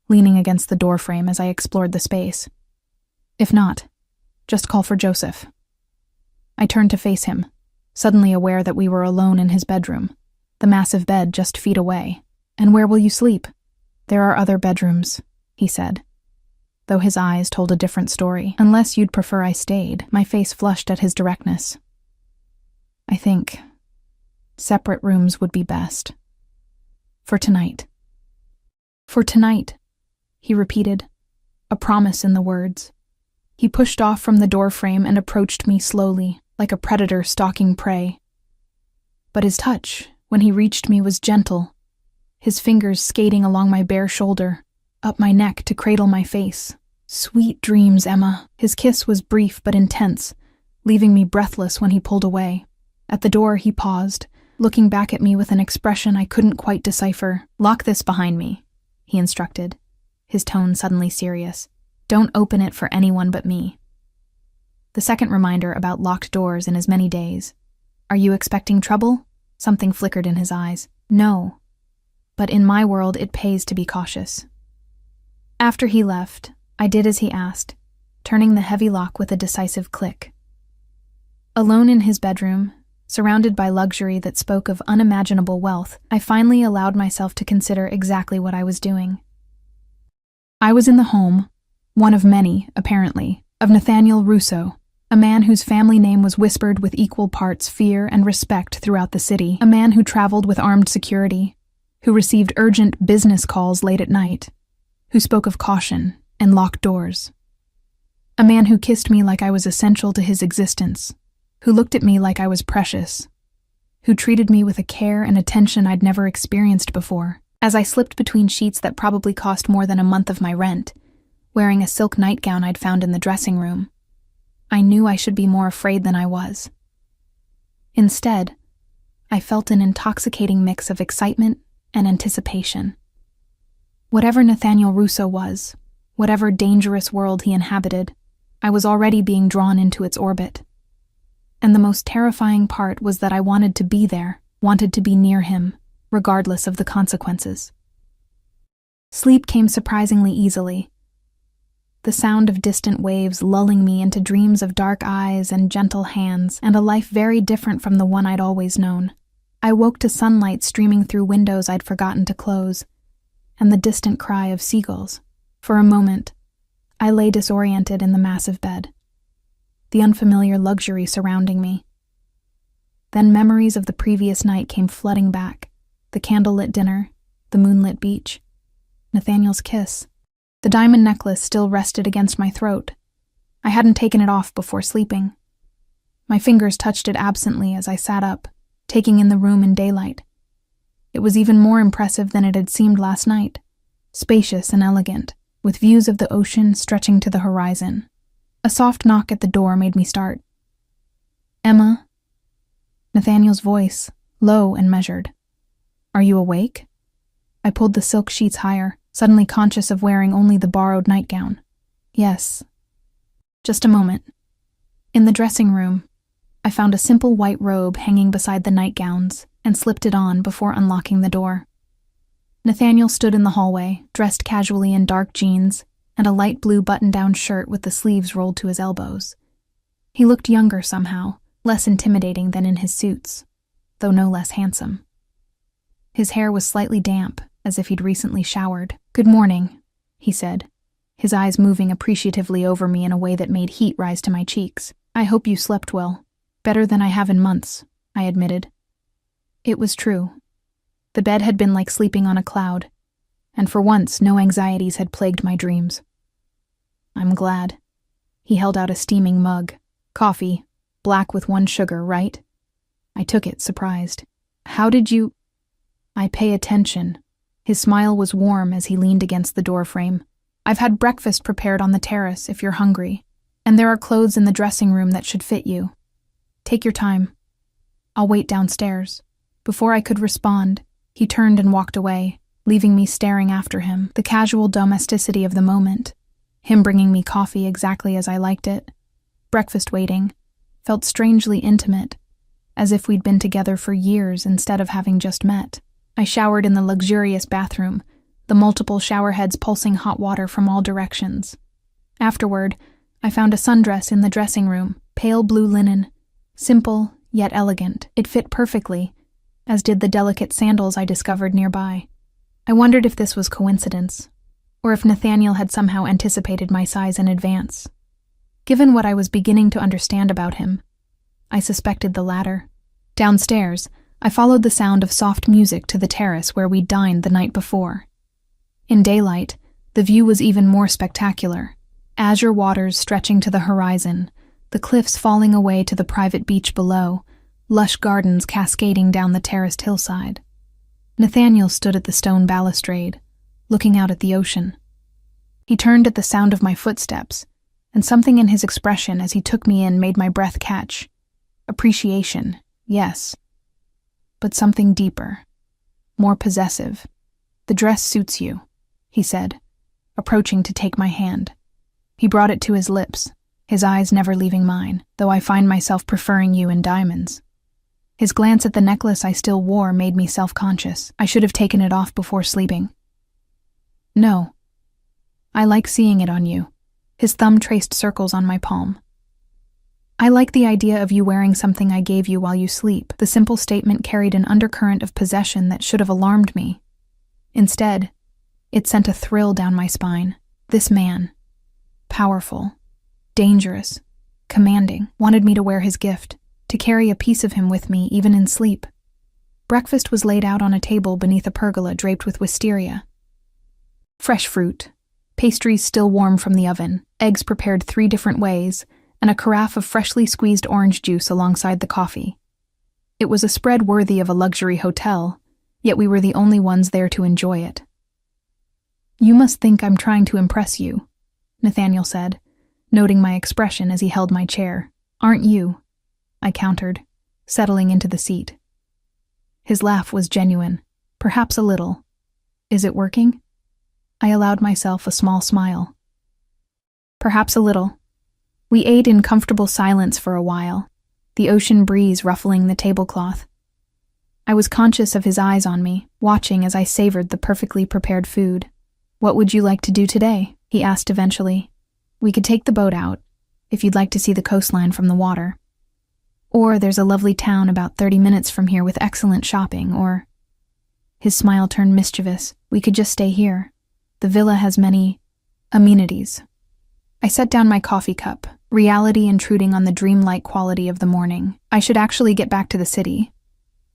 leaning against the doorframe as I explored the space. If not, just call for Joseph. I turned to face him, suddenly aware that we were alone in his bedroom, the massive bed just feet away. And where will you sleep? There are other bedrooms, he said, though his eyes told a different story. Unless you'd prefer I stayed. My face flushed at his directness. I think separate rooms would be best. For tonight. For tonight, he repeated, a promise in the words. He pushed off from the doorframe and approached me slowly, like a predator stalking prey. But his touch, when he reached me, was gentle, his fingers skating along my bare shoulder, up my neck to cradle my face. Sweet dreams, Emma. His kiss was brief but intense, leaving me breathless when he pulled away. At the door, he paused, looking back at me with an expression I couldn't quite decipher. Lock this behind me, he instructed, his tone suddenly serious. Don't open it for anyone but me. The second reminder about locked doors in as many days. Are you expecting trouble? Something flickered in his eyes. No. But in my world, it pays to be cautious. After he left, I did as he asked, turning the heavy lock with a decisive click. Alone in his bedroom, surrounded by luxury that spoke of unimaginable wealth, I finally allowed myself to consider exactly what I was doing. I was in the home, one of many, apparently, of Nathaniel Russo, a man whose family name was whispered with equal parts fear and respect throughout the city, a man who traveled with armed security, who received urgent business calls late at night, who spoke of caution and locked doors. A man who kissed me like I was essential to his existence, who looked at me like I was precious, who treated me with a care and attention I'd never experienced before. As I slipped between sheets that probably cost more than a month of my rent, wearing a silk nightgown I'd found in the dressing room, I knew I should be more afraid than I was. Instead, I felt an intoxicating mix of excitement and anticipation. Whatever Nathaniel Russo was, whatever dangerous world he inhabited, I was already being drawn into its orbit. And the most terrifying part was that I wanted to be there, wanted to be near him, regardless of the consequences. Sleep came surprisingly easily, the sound of distant waves lulling me into dreams of dark eyes and gentle hands and a life very different from the one I'd always known. I woke to sunlight streaming through windows I'd forgotten to close, and the distant cry of seagulls. For a moment, I lay disoriented in the massive bed, the unfamiliar luxury surrounding me. Then memories of the previous night came flooding back. The candlelit dinner, the moonlit beach, Nathaniel's kiss. The diamond necklace still rested against my throat. I hadn't taken it off before sleeping. My fingers touched it absently as I sat up, taking in the room in daylight. It was even more impressive than it had seemed last night, spacious and elegant, with views of the ocean stretching to the horizon. A soft knock at the door made me start. "Emma?" Nathaniel's voice, low and measured. "Are you awake?" I pulled the silk sheets higher, suddenly conscious of wearing only the borrowed nightgown. "Yes." "Just a moment." In the dressing room, I found a simple white robe hanging beside the nightgowns and slipped it on before unlocking the door. Nathaniel stood in the hallway, dressed casually in dark jeans and a light blue button-down shirt with the sleeves rolled to his elbows. He looked younger somehow, less intimidating than in his suits, though no less handsome. His hair was slightly damp, as if he'd recently showered. "Good morning," he said, his eyes moving appreciatively over me in a way that made heat rise to my cheeks. "I hope you slept well." "Better than I have in months," I admitted. It was true. The bed had been like sleeping on a cloud, and for once no anxieties had plagued my dreams. "I'm glad." He held out a steaming mug. "Coffee, black with 1 sugar, right?" I took it, surprised. "How did you—" "I pay attention." His smile was warm as he leaned against the doorframe. "I've had breakfast prepared on the terrace if you're hungry, and there are clothes in the dressing room that should fit you. Take your time. I'll wait downstairs." Before I could respond, he turned and walked away, leaving me staring after him. The casual domesticity of the moment, him bringing me coffee exactly as I liked it, breakfast waiting, felt strangely intimate, as if we'd been together for years instead of having just met. I showered in the luxurious bathroom, the multiple shower heads pulsing hot water from all directions. Afterward, I found a sundress in the dressing room, pale blue linen, simple yet elegant. It fit perfectly, as did the delicate sandals I discovered nearby. I wondered if this was coincidence, or if Nathaniel had somehow anticipated my size in advance. Given what I was beginning to understand about him, I suspected the latter. Downstairs, I followed the sound of soft music to the terrace where we'd dined the night before. In daylight, the view was even more spectacular. Azure waters stretching to the horizon, the cliffs falling away to the private beach below, lush gardens cascading down the terraced hillside. Nathaniel stood at the stone balustrade, looking out at the ocean. He turned at the sound of my footsteps, and something in his expression as he took me in made my breath catch. Appreciation, yes, but something deeper, more possessive. "The dress suits you," he said, approaching to take my hand. He brought it to his lips, his eyes never leaving mine, "though I find myself preferring you in diamonds." His glance at the necklace I still wore made me self-conscious. I should have taken it off before sleeping. No. I like seeing it on you. His thumb traced circles on my palm. I like the idea of you wearing something I gave you while you sleep. The simple statement carried an undercurrent of possession that should have alarmed me. Instead, it sent a thrill down my spine. This man, powerful, dangerous, commanding, wanted me to wear his gift, to carry a piece of him with me even in sleep. Breakfast was laid out on a table beneath a pergola draped with wisteria. Fresh fruit, pastries still warm from the oven, eggs prepared 3 different ways, and a carafe of freshly squeezed orange juice alongside the coffee. It was a spread worthy of a luxury hotel, yet we were the only ones there to enjoy it. You must think I'm trying to impress you, Nathaniel said, noting my expression as he held my chair. Aren't you? I countered, settling into the seat. His laugh was genuine, perhaps a little. Is it working? I allowed myself a small smile. Perhaps a little. We ate in comfortable silence for a while, the ocean breeze ruffling the tablecloth. I was conscious of his eyes on me, watching as I savored the perfectly prepared food. What would you like to do today? He asked eventually. We could take the boat out, if you'd like to see the coastline from the water. Or there's a lovely town about 30 minutes from here with excellent shopping, or... His smile turned mischievous. We could just stay here. The villa has many amenities. I set down my coffee cup, reality intruding on the dreamlike quality of the morning. I should actually get back to the city.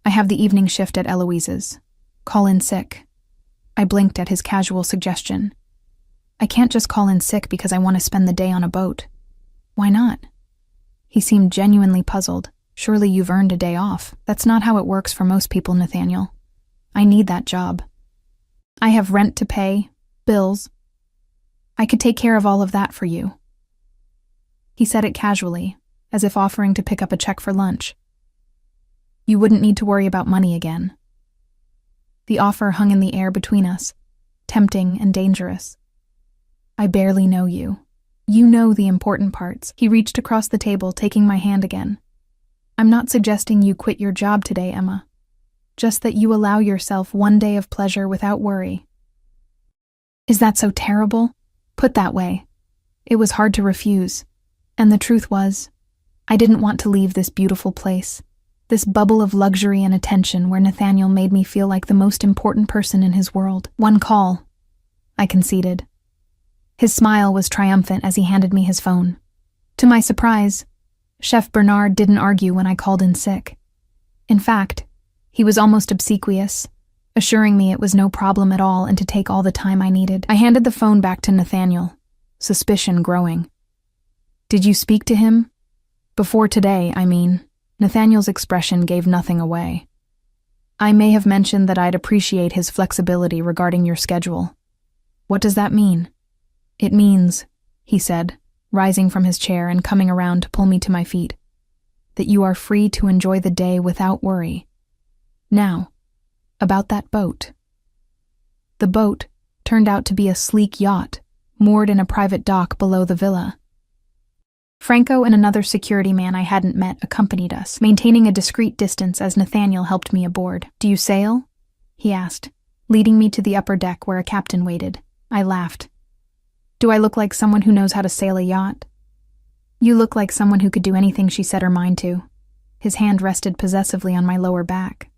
I have the evening shift at Eloise's. Call in sick. I blinked at his casual suggestion. I can't just call in sick because I want to spend the day on a boat. Why not? He seemed genuinely puzzled. Surely you've earned a day off. That's not how it works for most people, Nathaniel. I need that job. I have rent to pay, bills. I could take care of all of that for you. He said it casually, as if offering to pick up a check for lunch. You wouldn't need to worry about money again. The offer hung in the air between us, tempting and dangerous. I barely know you. You know the important parts. He reached across the table, taking my hand again. I'm not suggesting you quit your job today, Emma. Just that you allow yourself one day of pleasure without worry. Is that so terrible? Put that way. It was hard to refuse. And the truth was, I didn't want to leave this beautiful place, this bubble of luxury and attention where Nathaniel made me feel like the most important person in his world. One call, I conceded. His smile was triumphant as he handed me his phone. To my surprise, Chef Bernard didn't argue when I called in sick. In fact, he was almost obsequious, assuring me it was no problem at all and to take all the time I needed. I handed the phone back to Nathaniel, suspicion growing. Did you speak to him? Before today, I mean. Nathaniel's expression gave nothing away. I may have mentioned that I'd appreciate his flexibility regarding your schedule. What does that mean? It means, he said, rising from his chair and coming around to pull me to my feet, that you are free to enjoy the day without worry. Now, about that boat. The boat turned out to be a sleek yacht, moored in a private dock below the villa. Franco and another security man I hadn't met accompanied us, maintaining a discreet distance as Nathaniel helped me aboard. Do you sail? He asked, leading me to the upper deck where a captain waited. I laughed. Do I look like someone who knows how to sail a yacht? You look like someone who could do anything she set her mind to. His hand rested possessively on my lower back.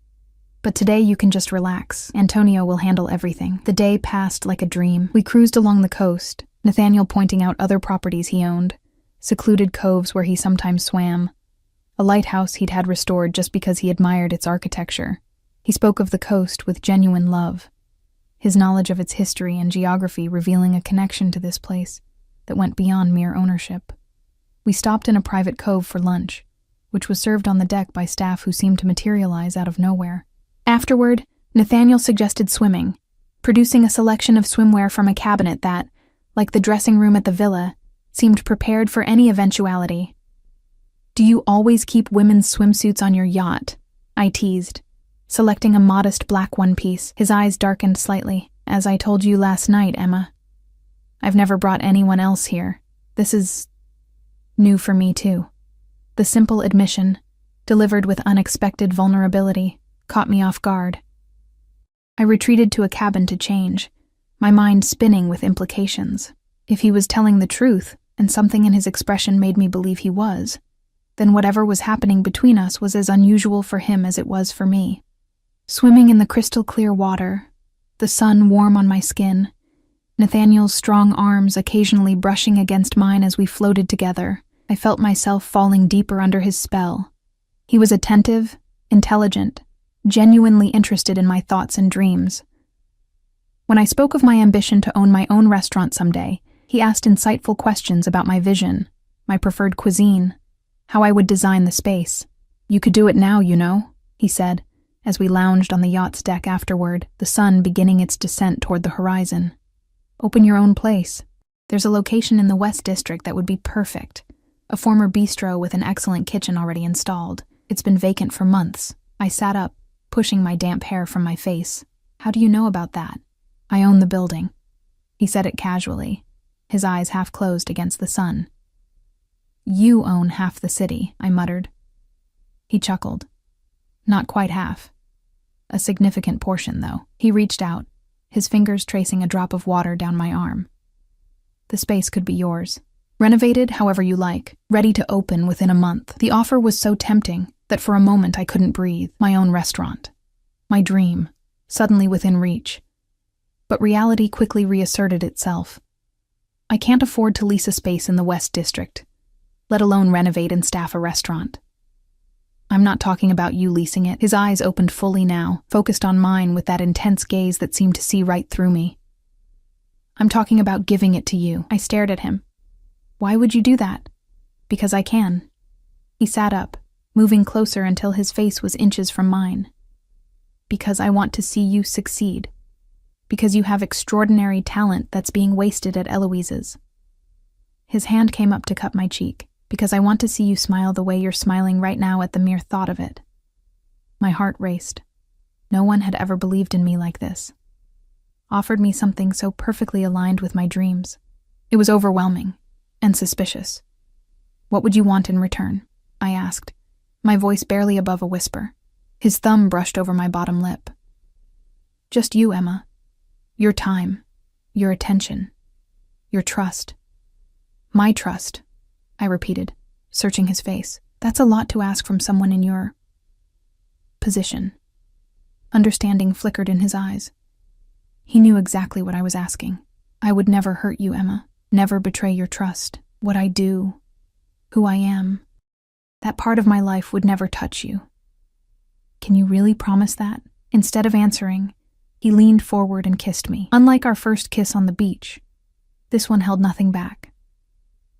But today you can just relax. Antonio will handle everything. The day passed like a dream. We cruised along the coast, Nathaniel pointing out other properties he owned, secluded coves where he sometimes swam, a lighthouse he'd had restored just because he admired its architecture. He spoke of the coast with genuine love, his knowledge of its history and geography revealing a connection to this place that went beyond mere ownership. We stopped in a private cove for lunch, which was served on the deck by staff who seemed to materialize out of nowhere. Afterward, Nathaniel suggested swimming, producing a selection of swimwear from a cabinet that, like the dressing room at the villa, seemed prepared for any eventuality. Do you always keep women's swimsuits on your yacht? I teased, selecting a modest black one-piece. His eyes darkened slightly. As I told you last night, Emma, I've never brought anyone else here. This is new for me, too. The simple admission, delivered with unexpected vulnerability, caught me off guard. I retreated to a cabin to change, my mind spinning with implications. If he was telling the truth, and something in his expression made me believe he was, then whatever was happening between us was as unusual for him as it was for me. Swimming in the crystal-clear water, the sun warm on my skin, Nathaniel's strong arms occasionally brushing against mine as we floated together, I felt myself falling deeper under his spell. He was attentive, intelligent, genuinely interested in my thoughts and dreams. When I spoke of my ambition to own my own restaurant someday, he asked insightful questions about my vision, my preferred cuisine, how I would design the space. "You could do it now, you know," he said, as we lounged on the yacht's deck afterward, the sun beginning its descent toward the horizon. "Open your own place. There's a location in the West District that would be perfect. A former bistro with an excellent kitchen already installed. It's been vacant for months." I sat up, pushing my damp hair from my face. "How do you know about that?" "I own the building." He said it casually, his eyes half closed against the sun. "You own half the city," I muttered. He chuckled. "Not quite half. A significant portion, though." He reached out, his fingers tracing a drop of water down my arm. "The space could be yours. Renovated however you like, ready to open within a month." The offer was so tempting that for a moment I couldn't breathe. My own restaurant. My dream, suddenly within reach. But reality quickly reasserted itself. I can't afford to lease a space in the West District, let alone renovate and staff a restaurant. "I'm not talking about you leasing it." His eyes opened fully now, focused on mine with that intense gaze that seemed to see right through me. "I'm talking about giving it to you." I stared at him. "Why would you do that?" "Because I can." He sat up, moving closer until his face was inches from mine. "Because I want to see you succeed. Because you have extraordinary talent that's being wasted at Eloise's." His hand came up to cup my cheek. "Because I want to see you smile the way you're smiling right now at the mere thought of it." My heart raced. No one had ever believed in me like this. Offered me something so perfectly aligned with my dreams. It was overwhelming and suspicious. "What would you want in return?" I asked, my voice barely above a whisper. His thumb brushed over my bottom lip. "Just you, Emma. Your time, your attention, your trust." "My trust," I repeated, searching his face. "That's a lot to ask from someone in your position." Understanding flickered in his eyes. He knew exactly what I was asking. "I would never hurt you, Emma. Never betray your trust. What I do, who I am, that part of my life would never touch you. Can you really promise that?" Instead of answering, he leaned forward and kissed me. Unlike our first kiss on the beach, this one held nothing back.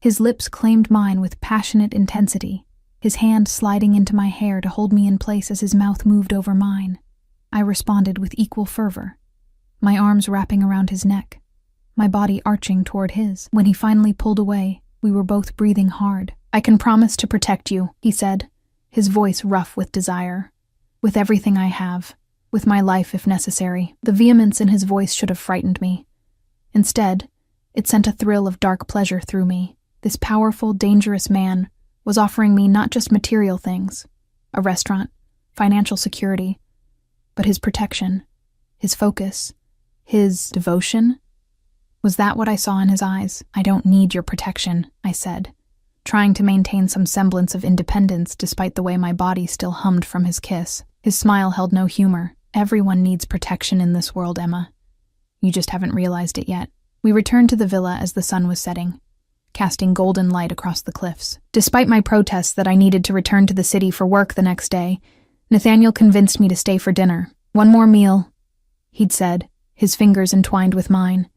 His lips claimed mine with passionate intensity, his hand sliding into my hair to hold me in place as his mouth moved over mine. I responded with equal fervor, my arms wrapping around his neck, my body arching toward his. When he finally pulled away, we were both breathing hard. "I can promise to protect you," he said, his voice rough with desire. "With everything I have, with my life if necessary." The vehemence in his voice should have frightened me. Instead, it sent a thrill of dark pleasure through me. This powerful, dangerous man was offering me not just material things, a restaurant, financial security, but his protection, his focus, his devotion. Was that what I saw in his eyes? "I don't need your protection," I said, trying to maintain some semblance of independence despite the way my body still hummed from his kiss. His smile held no humor. "Everyone needs protection in this world, Emma. You just haven't realized it yet." We returned to the villa as the sun was setting, casting golden light across the cliffs. Despite my protests that I needed to return to the city for work the next day, Nathaniel convinced me to stay for dinner. "One more meal," he'd said, his fingers entwined with mine.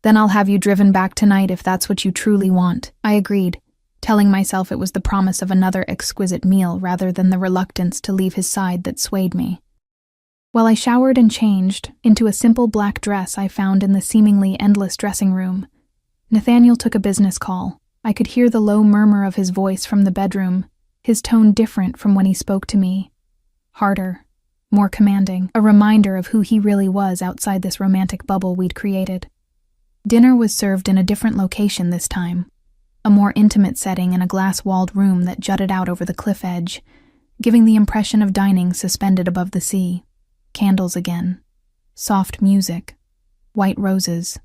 "Then I'll have you driven back tonight if that's what you truly want." I agreed, telling myself it was the promise of another exquisite meal rather than the reluctance to leave his side that swayed me. While I showered and changed into a simple black dress I found in the seemingly endless dressing room, Nathaniel took a business call. I could hear the low murmur of his voice from the bedroom, his tone different from when he spoke to me. Harder, more commanding, a reminder of who he really was outside this romantic bubble we'd created. Dinner was served in a different location this time, a more intimate setting in a glass-walled room that jutted out over the cliff edge, giving the impression of dining suspended above the sea. Candles again. Soft music. White roses.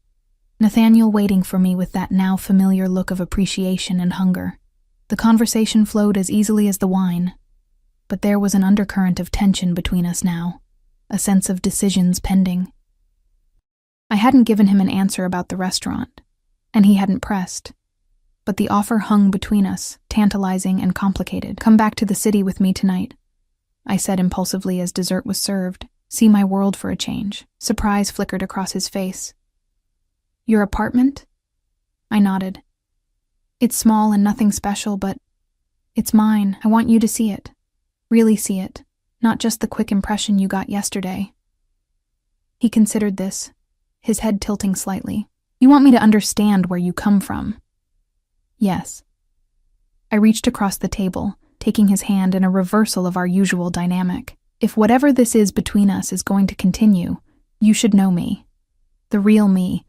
Nathaniel waiting for me with that now familiar look of appreciation and hunger. The conversation flowed as easily as the wine, but there was an undercurrent of tension between us now, a sense of decisions pending. I hadn't given him an answer about the restaurant, and he hadn't pressed, but the offer hung between us, tantalizing and complicated. "Come back to the city with me tonight," I said impulsively as dessert was served. "See my world for a change." Surprise flickered across his face. "Your apartment?" I nodded. "It's small and nothing special, but it's mine. I want you to see it. Really see it. Not just the quick impression you got yesterday." He considered this, his head tilting slightly. "You want me to understand where you come from?" "Yes." I reached across the table, taking his hand in a reversal of our usual dynamic. "If whatever this is between us is going to continue, you should know me. The real me.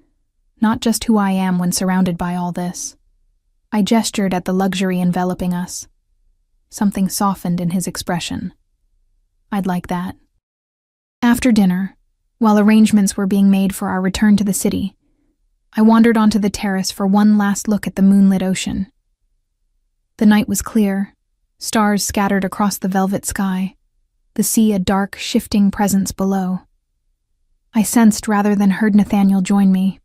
Not just who I am when surrounded by all this." I gestured at the luxury enveloping us. Something softened in his expression. "I'd like that." After dinner, while arrangements were being made for our return to the city, I wandered onto the terrace for one last look at the moonlit ocean. The night was clear, stars scattered across the velvet sky, the sea a dark, shifting presence below. I sensed rather than heard Nathaniel join me.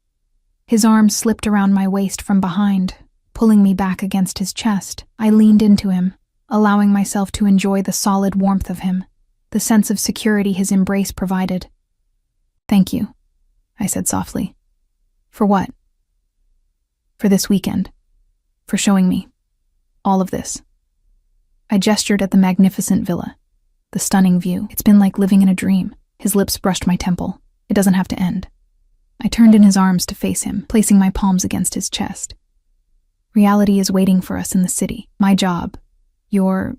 His arm slipped around my waist from behind, pulling me back against his chest. I leaned into him, allowing myself to enjoy the solid warmth of him, the sense of security his embrace provided. "Thank you," I said softly. "For what?" "For this weekend. For showing me all of this." I gestured at the magnificent villa, the stunning view. "It's been like living in a dream." His lips brushed my temple. "It doesn't have to end." I turned in his arms to face him, placing my palms against his chest. "Reality is waiting for us in the city. My job. Your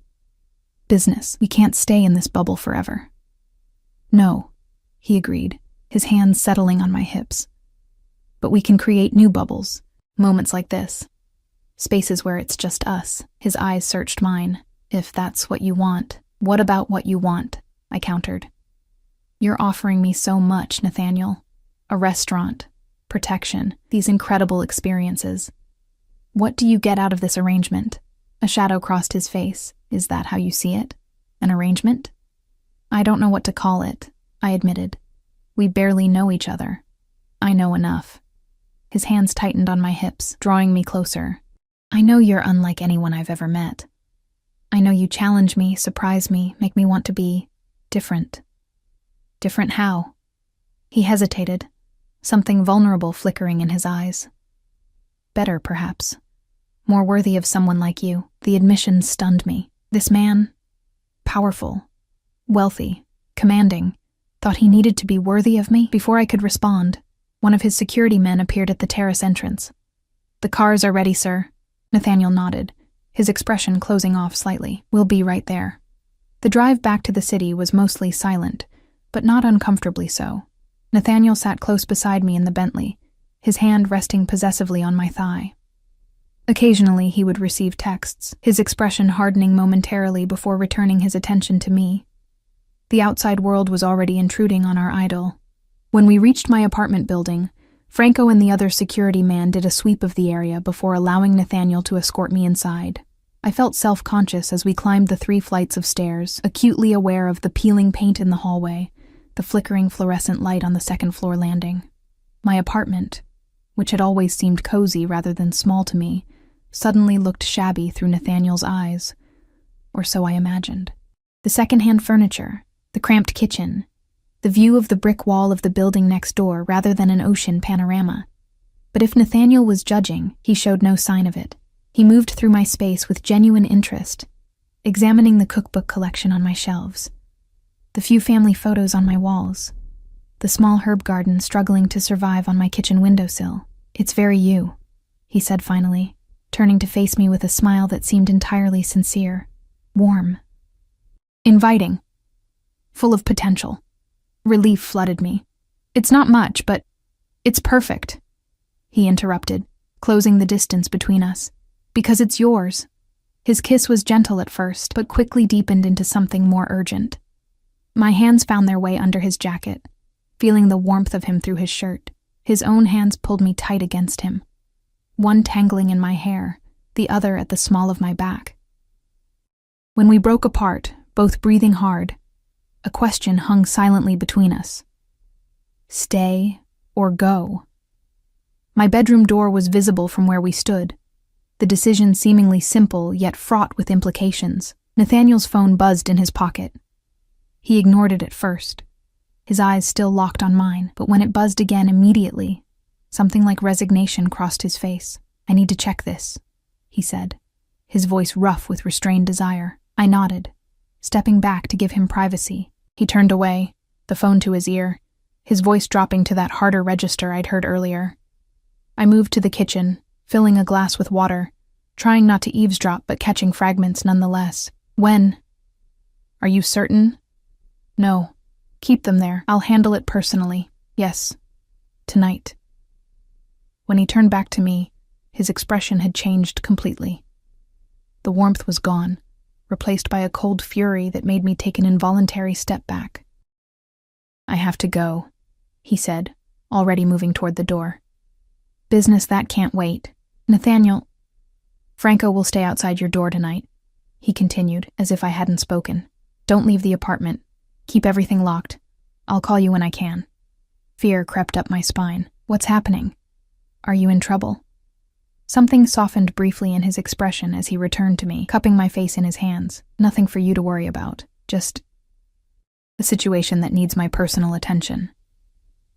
business. We can't stay in this bubble forever." "No," he agreed, his hands settling on my hips. "But we can create new bubbles. Moments like this. Spaces where it's just us." His eyes searched mine. "If that's what you want." "What about what you want?" I countered. "You're offering me so much, Nathaniel. A restaurant, protection, these incredible experiences. What do you get out of this arrangement?" A shadow crossed his face. "Is that how you see it? An arrangement?" "I don't know what to call it," I admitted. "We barely know each other." "I know enough." His hands tightened on my hips, drawing me closer. "I know you're unlike anyone I've ever met. I know you challenge me, surprise me, make me want to be different." "Different how?" He hesitated, something vulnerable flickering in his eyes. "Better, perhaps. More worthy of someone like you." The admission stunned me. This man, powerful, wealthy, commanding, thought he needed to be worthy of me? Before I could respond, one of his security men appeared at the terrace entrance. "The cars are ready, sir." Nathaniel nodded, his expression closing off slightly. "We'll be right there." The drive back to the city was mostly silent, but not uncomfortably so. Nathaniel sat close beside me in the Bentley, his hand resting possessively on my thigh. Occasionally he would receive texts, his expression hardening momentarily before returning his attention to me. The outside world was already intruding on our idyll. When we reached my apartment building, Franco and the other security man did a sweep of the area before allowing Nathaniel to escort me inside. I felt self-conscious as we climbed the 3 flights of stairs, acutely aware of the peeling paint in the hallway, the flickering fluorescent light on the second-floor landing. My apartment, which had always seemed cozy rather than small to me, suddenly looked shabby through Nathaniel's eyes, or so I imagined. The second-hand furniture, the cramped kitchen, the view of the brick wall of the building next door rather than an ocean panorama. But if Nathaniel was judging, he showed no sign of it. He moved through my space with genuine interest, examining the cookbook collection on my shelves, the few family photos on my walls, the small herb garden struggling to survive on my kitchen windowsill. "It's very you," he said finally, turning to face me with a smile that seemed entirely sincere, warm, inviting, full of potential. Relief flooded me. "It's not much, but it's perfect," he interrupted, closing the distance between us. "Because it's yours. His kiss was gentle at first, but quickly deepened into something more urgent. My hands found their way under his jacket, feeling the warmth of him through his shirt. His own hands pulled me tight against him, one tangling in my hair, the other at the small of my back. When we broke apart, both breathing hard, a question hung silently between us. Stay or go? My bedroom door was visible from where we stood, the decision seemingly simple yet fraught with implications. Nathaniel's phone buzzed in his pocket. He ignored it at first, his eyes still locked on mine, but when it buzzed again immediately, something like resignation crossed his face. "I need to check this," he said, his voice rough with restrained desire. I nodded, stepping back to give him privacy. He turned away, the phone to his ear, his voice dropping to that harder register I'd heard earlier. I moved to the kitchen, filling a glass with water, trying not to eavesdrop but catching fragments nonetheless. "When? Are you certain?" "No. Keep them there. I'll handle it personally. Yes. Tonight." When he turned back to me, his expression had changed completely. The warmth was gone, replaced by a cold fury that made me take an involuntary step back. "I have to go," he said, already moving toward the door. "Business that can't wait. Nathaniel, Franco will stay outside your door tonight," he continued, as if I hadn't spoken. "Don't leave the apartment. Keep everything locked. I'll call you when I can." Fear crept up my spine. "What's happening? Are you in trouble?" Something softened briefly in his expression as he returned to me, cupping my face in his hands. "Nothing for you to worry about. Just a situation that needs my personal attention."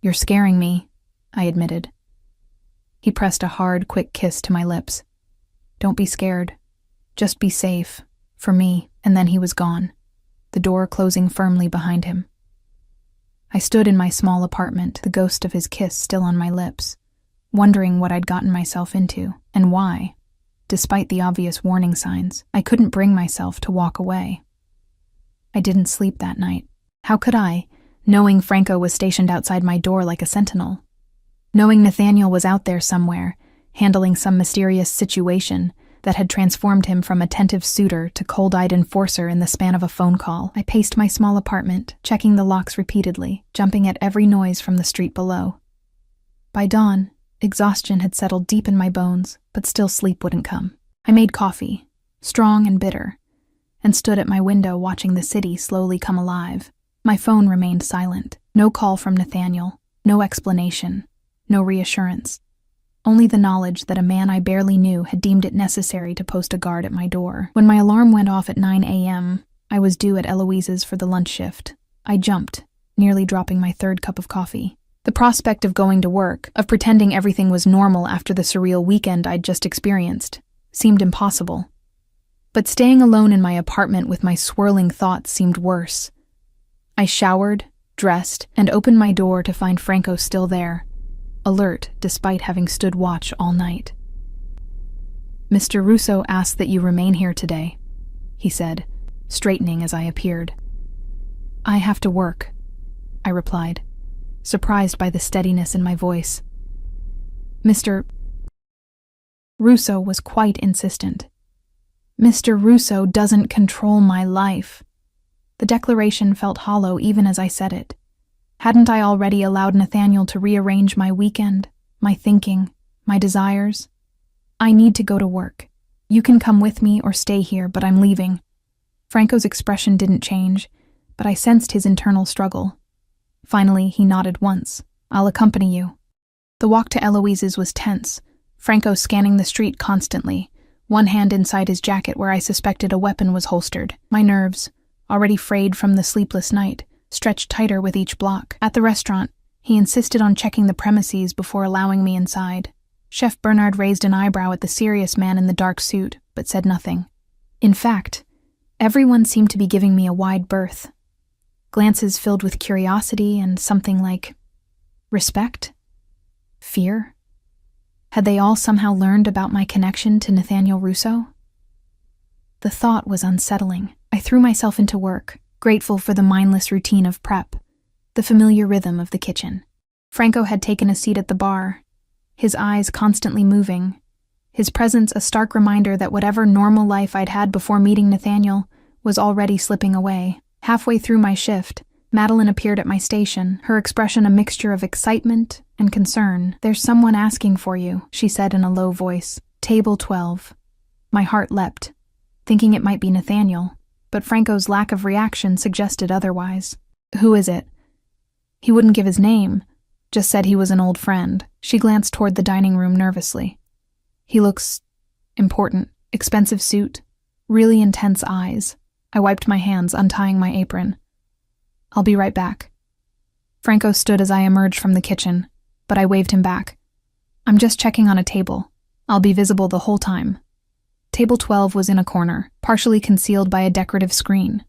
"You're scaring me," I admitted. He pressed a hard, quick kiss to my lips. "Don't be scared. Just be safe. For me." And then he was gone, the door closing firmly behind him. I stood in my small apartment, the ghost of his kiss still on my lips, wondering what I'd gotten myself into, and why, despite the obvious warning signs, I couldn't bring myself to walk away. I didn't sleep that night. How could I, knowing Franco was stationed outside my door like a sentinel? Knowing Nathaniel was out there somewhere, handling some mysterious situation that had transformed him from attentive suitor to cold-eyed enforcer in the span of a phone call. I paced my small apartment, checking the locks repeatedly, jumping at every noise from the street below. By dawn, exhaustion had settled deep in my bones, but still sleep wouldn't come. I made coffee, strong and bitter, and stood at my window watching the city slowly come alive. My phone remained silent. No call from Nathaniel, no explanation, no reassurance. Only the knowledge that a man I barely knew had deemed it necessary to post a guard at my door. When my alarm went off at 9 a.m., I was due at Eloise's for the lunch shift. I jumped, nearly dropping my third cup of coffee. The prospect of going to work, of pretending everything was normal after the surreal weekend I'd just experienced, seemed impossible. But staying alone in my apartment with my swirling thoughts seemed worse. I showered, dressed, and opened my door to find Franco still there, alert despite having stood watch all night. "Mr. Russo asked that you remain here today," he said, straightening as I appeared. "I have to work," I replied, surprised by the steadiness in my voice. "Mr. Russo was quite insistent. Mr. Russo doesn't control my life." The declaration felt hollow even as I said it. Hadn't I already allowed Nathaniel to rearrange my weekend, my thinking, my desires? "I need to go to work. You can come with me or stay here, but I'm leaving." Franco's expression didn't change, but I sensed his internal struggle. Finally, he nodded once. "I'll accompany you." The walk to Eloise's was tense, Franco scanning the street constantly, one hand inside his jacket where I suspected a weapon was holstered. My nerves, already frayed from the sleepless night, stretched tighter with each block. At the restaurant, he insisted on checking the premises before allowing me inside. Chef Bernard raised an eyebrow at the serious man in the dark suit, but said nothing. In fact, everyone seemed to be giving me a wide berth. Glances filled with curiosity and something like respect? Fear? Had they all somehow learned about my connection to Nathaniel Russo? The thought was unsettling. I threw myself into work, grateful for the mindless routine of prep, the familiar rhythm of the kitchen. Franco had taken a seat at the bar, his eyes constantly moving, his presence a stark reminder that whatever normal life I'd had before meeting Nathaniel was already slipping away. Halfway through my shift, Madeline appeared at my station, her expression a mixture of excitement and concern. "There's someone asking for you," she said in a low voice. "Table 12. My heart leapt, thinking it might be Nathaniel, but Franco's lack of reaction suggested otherwise. "Who is it?" "He wouldn't give his name, just said he was an old friend." She glanced toward the dining room nervously. "He looks important. Expensive suit, really intense eyes." I wiped my hands, untying my apron. "I'll be right back." Franco stood as I emerged from the kitchen, but I waved him back. "I'm just checking on a table. I'll be visible the whole time." Table 12 was in a corner, partially concealed by a decorative screen.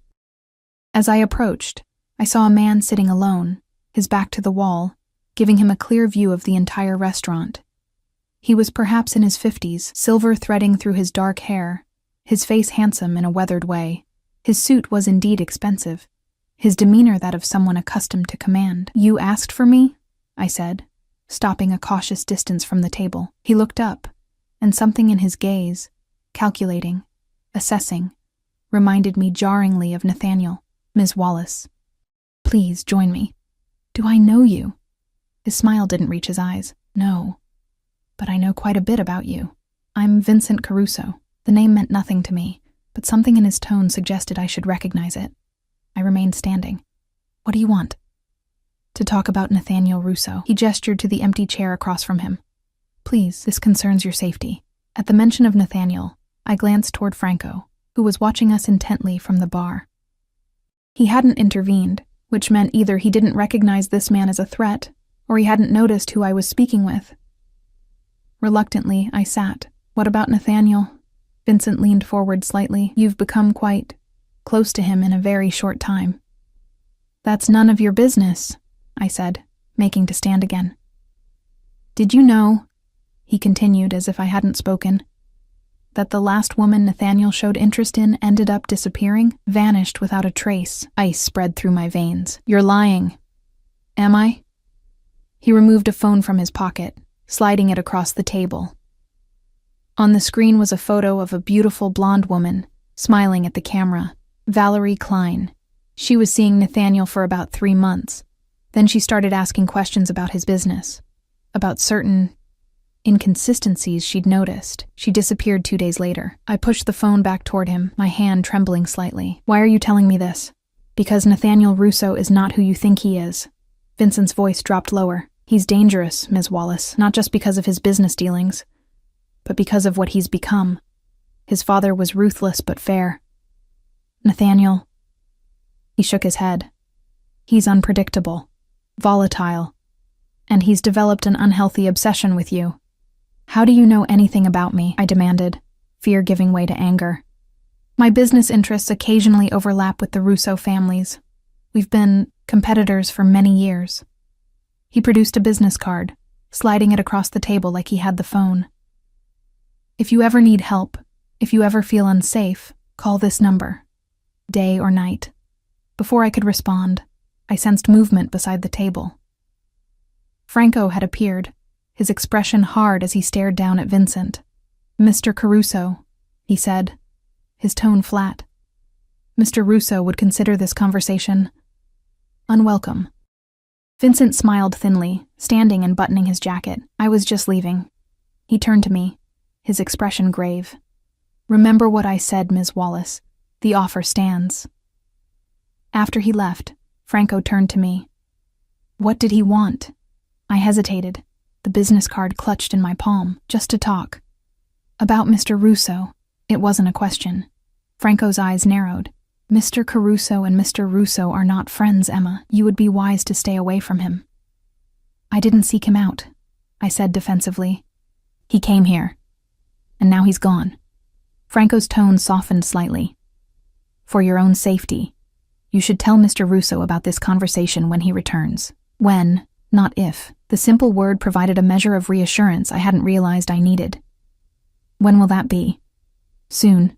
As I approached, I saw a man sitting alone, his back to the wall, giving him a clear view of the entire restaurant. He was perhaps in his 50s, silver threading through his dark hair, his face handsome in a weathered way. His suit was indeed expensive, his demeanor that of someone accustomed to command. "You asked for me?" I said, stopping a cautious distance from the table. He looked up, and something in his gaze, calculating, assessing, reminded me jarringly of Nathaniel. "Ms. Wallace, please join me." "Do I know you?" His smile didn't reach his eyes. "No, but I know quite a bit about you. I'm Vincent Caruso." The name meant nothing to me, but something in his tone suggested I should recognize it. I remained standing. "What do you want?" "To talk about Nathaniel Russo." He gestured to the empty chair across from him. "Please, this concerns your safety." At the mention of Nathaniel, I glanced toward Franco, who was watching us intently from the bar. He hadn't intervened, which meant either he didn't recognize this man as a threat, or he hadn't noticed who I was speaking with. Reluctantly, I sat. "What about Nathaniel?" Vincent leaned forward slightly. "You've become quite close to him in a very short time." "That's none of your business," I said, making to stand again. "Did you know," he continued as if I hadn't spoken, "that the last woman Nathaniel showed interest in ended up disappearing, vanished without a trace?" Ice spread through my veins. "You're lying." "Am I?" He removed a phone from his pocket, sliding it across the table. On the screen was a photo of a beautiful blonde woman, smiling at the camera, Valerie Klein. She was seeing Nathaniel for about 3 months. Then she started asking questions about his business, about certain inconsistencies she'd noticed. She disappeared 2 days later. I pushed the phone back toward him, my hand trembling slightly. "Why are you telling me this?" "Because Nathaniel Russo is not who you think he is." Vincent's voice dropped lower. "He's dangerous, Ms. Wallace, not just because of his business dealings, but because of what he's become. His father was ruthless but fair. Nathaniel," he shook his head, "he's unpredictable, volatile, and he's developed an unhealthy obsession with you." "How do you know anything about me?" I demanded, fear giving way to anger. "My business interests occasionally overlap with the Russo families. We've been competitors for many years." He produced a business card, sliding it across the table like he had the phone. "If you ever need help, if you ever feel unsafe, call this number, day or night." Before I could respond, I sensed movement beside the table. Franco had appeared, his expression hard as he stared down at Vincent. "Mr. Caruso," he said, his tone flat. Mr. Russo would consider this conversation unwelcome. Vincent smiled thinly, standing and buttoning his jacket. "I was just leaving." He turned to me, his expression grave. "Remember what I said, Ms. Wallace. The offer stands." After he left, Franco turned to me. "What did he want?" I hesitated, the business card clutched in my palm. "Just to talk. About Mr. Russo." It wasn't a question. Franco's eyes narrowed. "Mr. Caruso and Mr. Russo are not friends, Emma. You would be wise to stay away from him." "I didn't seek him out," I said defensively. "He came here, and now he's gone." Franco's tone softened slightly. "For your own safety, you should tell Mr. Russo about this conversation when he returns. When, not if." The simple word provided a measure of reassurance I hadn't realized I needed. "When will that be?" "Soon."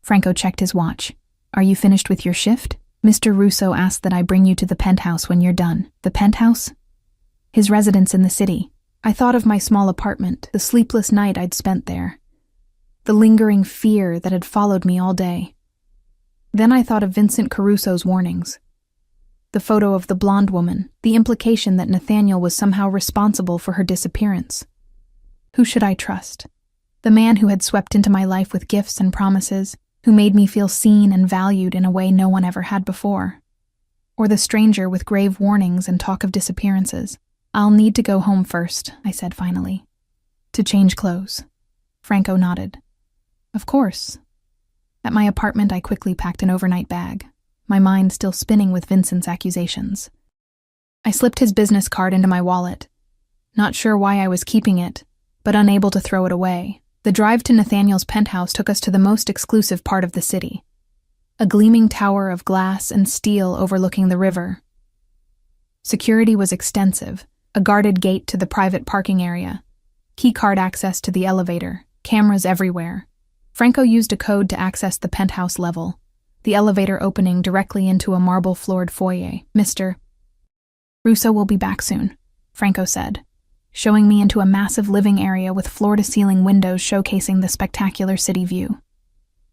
Franco checked his watch. "Are you finished with your shift?" "Mr. Russo asked that I bring you to the penthouse when you're done." "The penthouse?" "His residence in the city. I thought of my small apartment, the sleepless night I'd spent there, the lingering fear that had followed me all day. Then I thought of Vincent Caruso's warnings. The photo of the blonde woman, the implication that Nathaniel was somehow responsible for her disappearance. Who should I trust? The man who had swept into my life with gifts and promises, who made me feel seen and valued in a way no one ever had before? Or the stranger with grave warnings and talk of disappearances? "I'll need to go home first," I said finally. "To change clothes." Franco nodded. "Of course." At my apartment, I quickly packed an overnight bag, my mind still spinning with Vincent's accusations. I slipped his business card into my wallet, not sure why I was keeping it, but unable to throw it away. The drive to Nathaniel's penthouse took us to the most exclusive part of the city, a gleaming tower of glass and steel overlooking the river. Security was extensive, a guarded gate to the private parking area, keycard access to the elevator, cameras everywhere. Franco used a code to access the penthouse level, the elevator opening directly into a marble-floored foyer. "Mr. Russo will be back soon," Franco said, showing me into a massive living area with floor-to-ceiling windows showcasing the spectacular city view.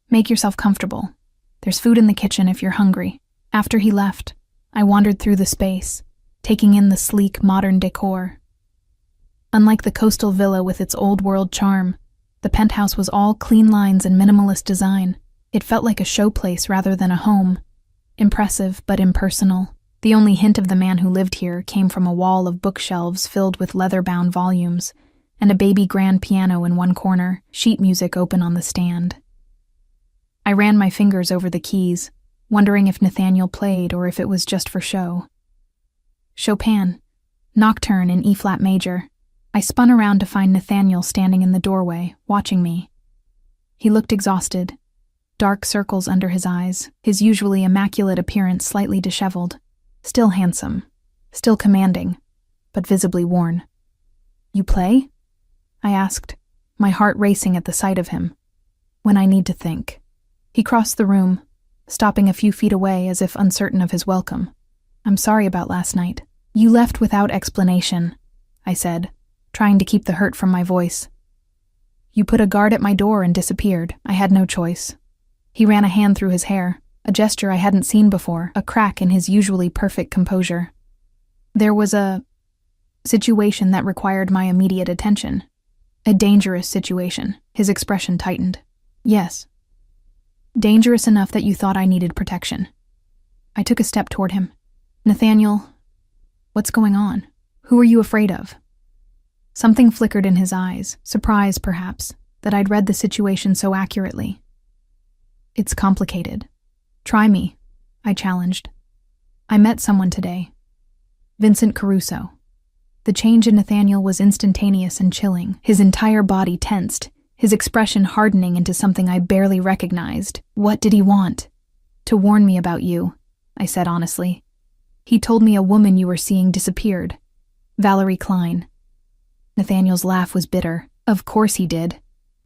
"Make yourself comfortable. There's food in the kitchen if you're hungry." After he left, I wandered through the space, taking in the sleek, modern decor. Unlike the coastal villa with its old-world charm, the penthouse was all clean lines and minimalist design. It felt like a showplace rather than a home. Impressive but impersonal. The only hint of the man who lived here came from a wall of bookshelves filled with leather-bound volumes, and a baby grand piano in one corner, sheet music open on the stand. I ran my fingers over the keys, wondering if Nathaniel played or if it was just for show. Chopin, Nocturne in E-flat major. I spun around to find Nathaniel standing in the doorway, watching me. He looked exhausted, dark circles under his eyes, his usually immaculate appearance slightly disheveled. Still handsome, still commanding, but visibly worn. "You play?" I asked, my heart racing at the sight of him. "When I need to think." He crossed the room, stopping a few feet away as if uncertain of his welcome. "I'm sorry about last night." "You left without explanation," I said, trying to keep the hurt from my voice. "You put a guard at my door and disappeared. I had no choice." He ran a hand through his hair, a gesture I hadn't seen before, a crack in his usually perfect composure. "There was a situation that required my immediate attention. A dangerous situation." His expression tightened. "Yes. Dangerous enough that you thought I needed protection." I took a step toward him. "Nathaniel, what's going on? Who are you afraid of?" Something flickered in his eyes, surprise perhaps, that I'd read the situation so accurately. "It's complicated. Try me," I challenged. "I met someone today. Vincent Caruso." The change in Nathaniel was instantaneous and chilling, his entire body tensed, his expression hardening into something I barely recognized. "What did he want?" "To warn me about you," I said honestly. "He told me a woman you were seeing disappeared. Valerie Klein." Nathaniel's laugh was bitter. "Of course he did.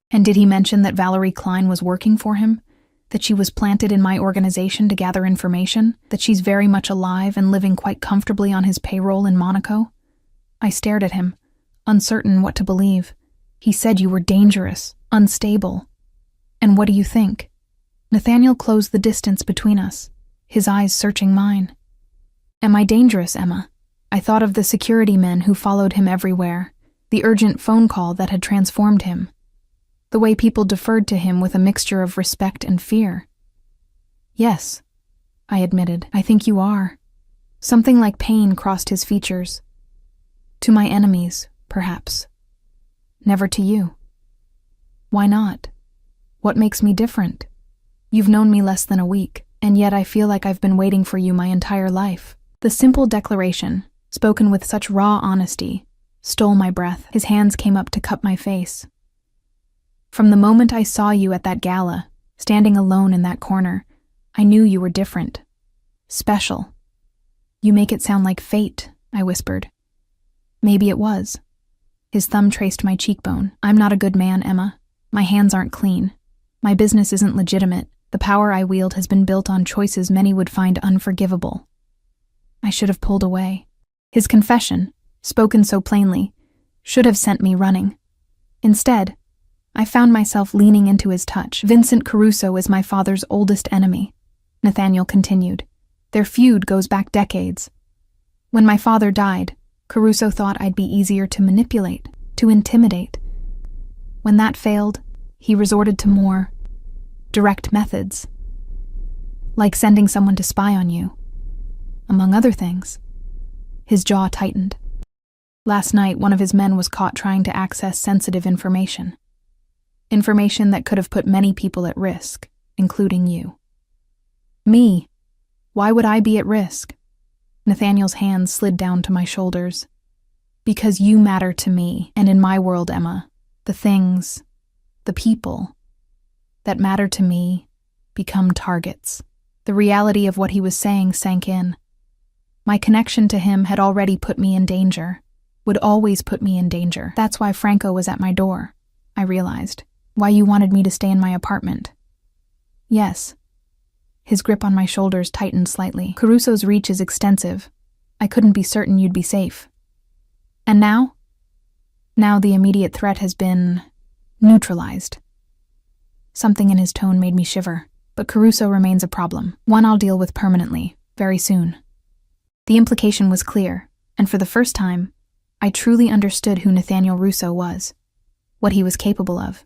And did he mention that Valerie Klein was working for him? That she was planted in my organization to gather information? That she's very much alive and living quite comfortably on his payroll in Monaco?" I stared at him, uncertain what to believe. "He said you were dangerous, unstable. And what do you think?" Nathaniel closed the distance between us, his eyes searching mine. "Am I dangerous, Emma?" I thought of the security men who followed him everywhere, the urgent phone call that had transformed him, the way people deferred to him with a mixture of respect and fear. "Yes," I admitted, "I think you are." Something like pain crossed his features. "To my enemies, perhaps. Never to you." "Why not? What makes me different? You've known me less than a week, and yet I feel like I've been waiting for you my entire life." The simple declaration, spoken with such raw honesty, stole my breath. His hands came up to cup my face. "From the moment I saw you at that gala, standing alone in that corner, I knew you were different. Special." "You make it sound like fate," I whispered. "Maybe it was." His thumb traced my cheekbone. "I'm not a good man, Emma. My hands aren't clean. My business isn't legitimate. The power I wield has been built on choices many would find unforgivable." I should have pulled away. His confession, spoken so plainly, should have sent me running. Instead, I found myself leaning into his touch. Vincent Caruso is my father's oldest enemy, Nathaniel continued. Their feud goes back decades. When my father died, Caruso thought I'd be easier to manipulate, to intimidate. When that failed, he resorted to more direct methods, like sending someone to spy on you, among other things. His jaw tightened. Last night, one of his men was caught trying to access sensitive information. Information that could have put many people at risk, including you. Me? Why would I be at risk? Nathaniel's hands slid down to my shoulders. Because you matter to me, and in my world, Emma, the things, the people that matter to me become targets. The reality of what he was saying sank in. My connection to him had already put me in danger, would always put me in danger. That's why Franco was at my door, I realized. Why you wanted me to stay in my apartment. Yes. His grip on my shoulders tightened slightly. Caruso's reach is extensive. I couldn't be certain you'd be safe. And now? Now the immediate threat has been neutralized. Something in his tone made me shiver. But Caruso remains a problem, one I'll deal with permanently, very soon. The implication was clear, and for the first time, I truly understood who Nathaniel Russo was, what he was capable of,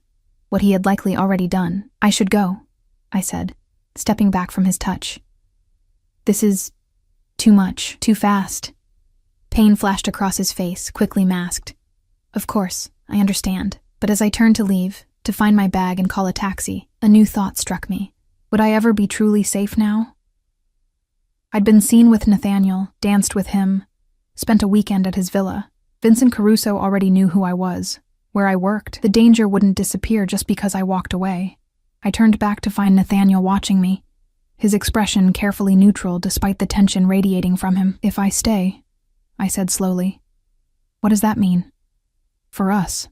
what he had likely already done. I should go, I said, stepping back from his touch. This is too much, too fast. Pain flashed across his face, quickly masked. Of course, I understand, but as I turned to leave, to find my bag and call a taxi, a new thought struck me. Would I ever be truly safe now? I'd been seen with Nathaniel, danced with him, spent a weekend at his villa. Vincent Caruso already knew who I was, where I worked. The danger wouldn't disappear just because I walked away. I turned back to find Nathaniel watching me, his expression carefully neutral despite the tension radiating from him. If I stay, I said slowly. What does that mean? For us.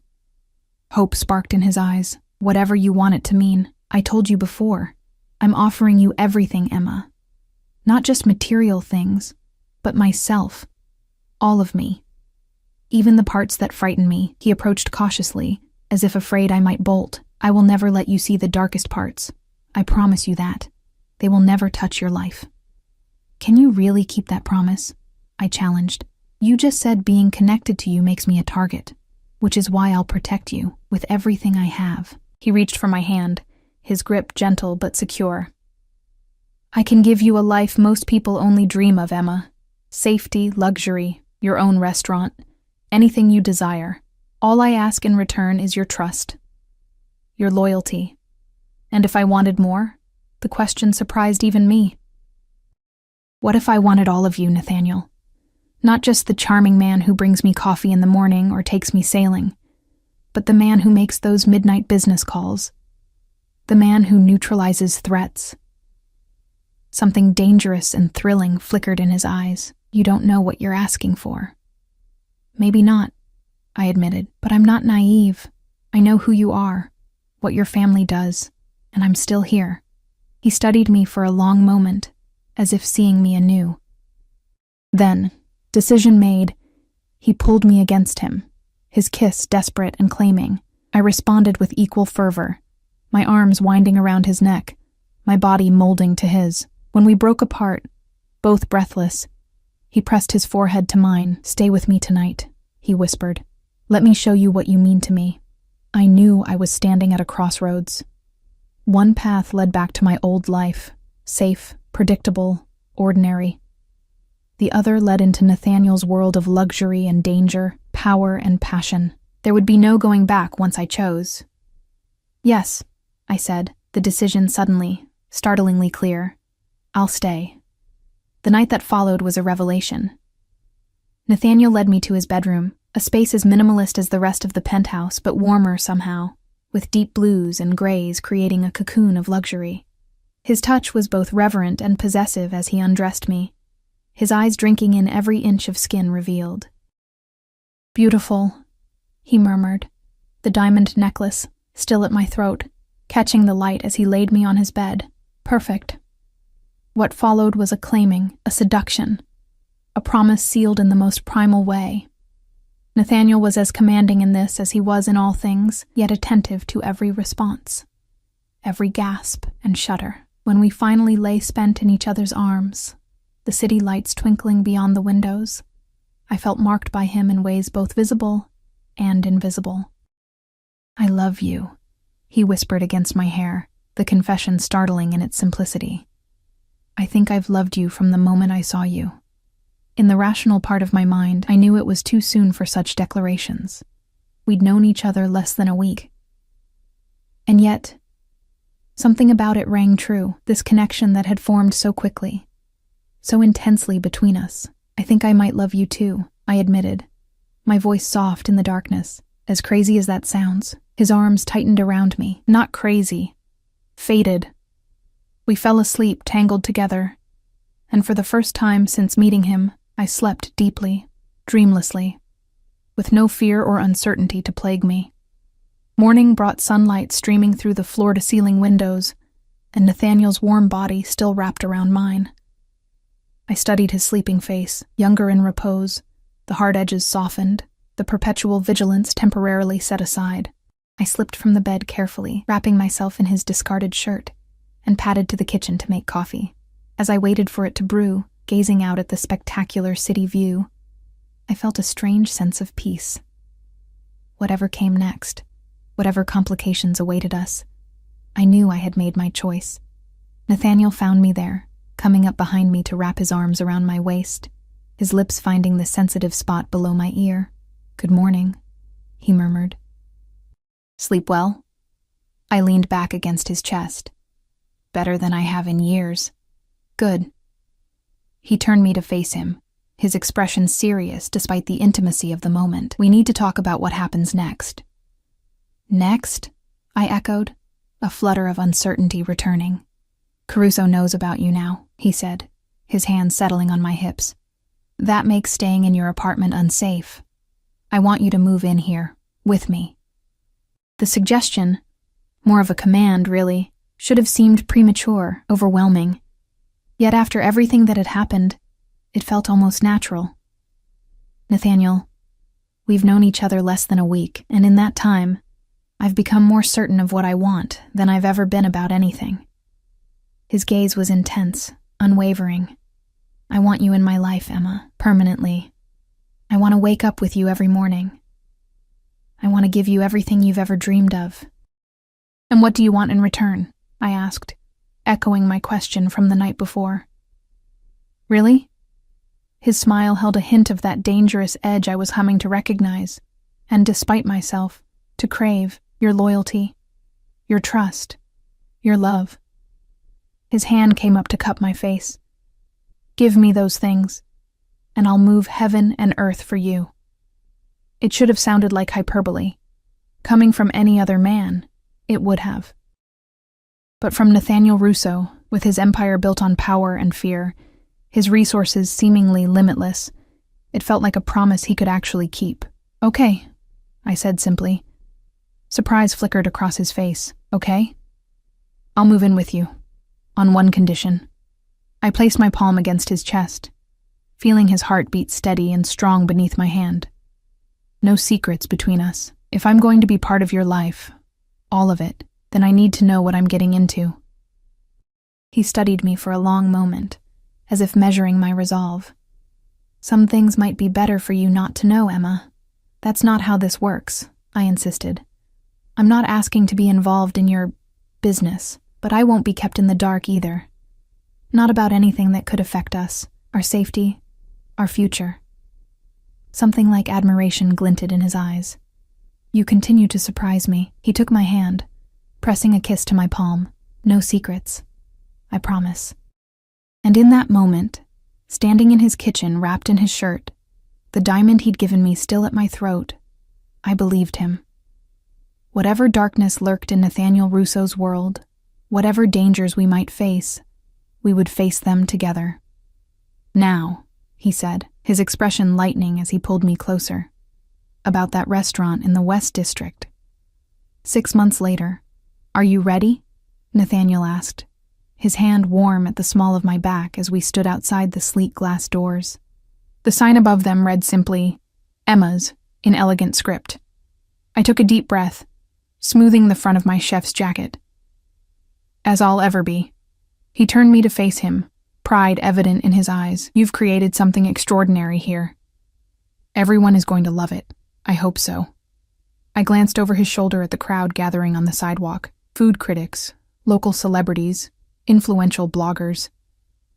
Hope sparked in his eyes. Whatever you want it to mean. I told you before. I'm offering you everything, Emma. Not just material things, but myself. All of me. Even the parts that frighten me. He approached cautiously, as if afraid I might bolt. I will never let you see the darkest parts. I promise you that. They will never touch your life. Can you really keep that promise? I challenged. You just said being connected to you makes me a target, which is why I'll protect you with everything I have. He reached for my hand, his grip gentle but secure. I can give you a life most people only dream of, Emma. Safety, luxury, your own restaurant, anything you desire. All I ask in return is your trust, your loyalty. And if I wanted more, the question surprised even me. What if I wanted all of you, Nathaniel? Not just the charming man who brings me coffee in the morning or takes me sailing, but the man who makes those midnight business calls. The man who neutralizes threats. Something dangerous and thrilling flickered in his eyes. You don't know what you're asking for. Maybe not, I admitted, but I'm not naive. I know who you are, what your family does, and I'm still here. He studied me for a long moment, as if seeing me anew. Then, decision made, he pulled me against him, his kiss desperate and claiming. I responded with equal fervor, my arms winding around his neck, my body molding to his. When we broke apart, both breathless, he pressed his forehead to mine. Stay with me tonight, he whispered. Let me show you what you mean to me. I knew I was standing at a crossroads. One path led back to my old life, safe, predictable, ordinary. The other led into Nathaniel's world of luxury and danger, power and passion. There would be no going back once I chose. Yes, I said, the decision suddenly, startlingly clear. I'll stay. The night that followed was a revelation. Nathaniel led me to his bedroom, a space as minimalist as the rest of the penthouse, but warmer somehow, with deep blues and grays creating a cocoon of luxury. His touch was both reverent and possessive as he undressed me, his eyes drinking in every inch of skin revealed. Beautiful, he murmured, the diamond necklace still at my throat, catching the light as he laid me on his bed. Perfect. What followed was a claiming, a seduction, a promise sealed in the most primal way. Nathaniel was as commanding in this as he was in all things, yet attentive to every response, every gasp and shudder. When we finally lay spent in each other's arms, the city lights twinkling beyond the windows, I felt marked by him in ways both visible and invisible. "I love you," he whispered against my hair, the confession startling in its simplicity. "I think I've loved you from the moment I saw you." In the rational part of my mind, I knew it was too soon for such declarations. We'd known each other less than a week. And yet, something about it rang true, this connection that had formed so quickly, so intensely between us. "I think I might love you too," I admitted, my voice soft in the darkness. As crazy as that sounds, his arms tightened around me. Not crazy, fated. We fell asleep, tangled together, and for the first time since meeting him, I slept deeply, dreamlessly, with no fear or uncertainty to plague me. Morning brought sunlight streaming through the floor-to-ceiling windows, and Nathaniel's warm body still wrapped around mine. I studied his sleeping face, younger in repose, the hard edges softened, the perpetual vigilance temporarily set aside. I slipped from the bed carefully, wrapping myself in his discarded shirt, and padded to the kitchen to make coffee. As I waited for it to brew, gazing out at the spectacular city view, I felt a strange sense of peace. Whatever came next, whatever complications awaited us, I knew I had made my choice. Nathaniel found me there, coming up behind me to wrap his arms around my waist, his lips finding the sensitive spot below my ear. "Good morning," he murmured. "Sleep well?" I leaned back against his chest. "Better than I have in years." "Good." He turned me to face him, his expression serious despite the intimacy of the moment. "We need to talk about what happens next." "Next?" I echoed, a flutter of uncertainty returning. "Caruso knows about you now," he said, his hands settling on my hips. "That makes staying in your apartment unsafe. I want you to move in here, with me." The suggestion, more of a command really, should have seemed premature, overwhelming. Yet after everything that had happened, it felt almost natural. "Nathaniel, we've known each other less than a week, and in that time, I've become more certain of what I want than I've ever been about anything." His gaze was intense, unwavering. "I want you in my life, Emma, permanently. I want to wake up with you every morning. I want to give you everything you've ever dreamed of." "And what do you want in return?" I asked, echoing my question from the night before. "Really?" His smile held a hint of that dangerous edge I was humming to recognize, and despite myself, to crave your loyalty, your trust, your love. His hand came up to cup my face. "Give me those things, and I'll move heaven and earth for you." It should have sounded like hyperbole. Coming from any other man, it would have. But from Nathaniel Russo, with his empire built on power and fear, his resources seemingly limitless, it felt like a promise he could actually keep. "Okay," I said simply. Surprise flickered across his face. "Okay? I'll move in with you, on one condition." I placed my palm against his chest, feeling his heart beat steady and strong beneath my hand. "No secrets between us. If I'm going to be part of your life, all of it, then I need to know what I'm getting into." He studied me for a long moment, as if measuring my resolve. "Some things might be better for you not to know, Emma. That's not how this works," I insisted. "I'm not asking to be involved in your business, but I won't be kept in the dark either. Not about anything that could affect us, our safety, our future." Something like admiration glinted in his eyes. "You continue to surprise me." He took my hand, pressing a kiss to my palm. "No secrets, I promise." And in that moment, standing in his kitchen wrapped in his shirt, the diamond he'd given me still at my throat, I believed him. Whatever darkness lurked in Nathaniel Russo's world, whatever dangers we might face, we would face them together. "Now," he said, his expression lightening as he pulled me closer. "About that restaurant in the West District. 6 months later. Are you ready?" Nathaniel asked, his hand warm at the small of my back as we stood outside the sleek glass doors. The sign above them read simply, "Emma's, in elegant script. I took a deep breath, smoothing the front of my chef's jacket. As I'll ever be. He turned me to face him, pride evident in his eyes. You've created something extraordinary here. Everyone is going to love it. I hope so. I glanced over his shoulder at the crowd gathering on the sidewalk. Food critics, local celebrities, influential bloggers,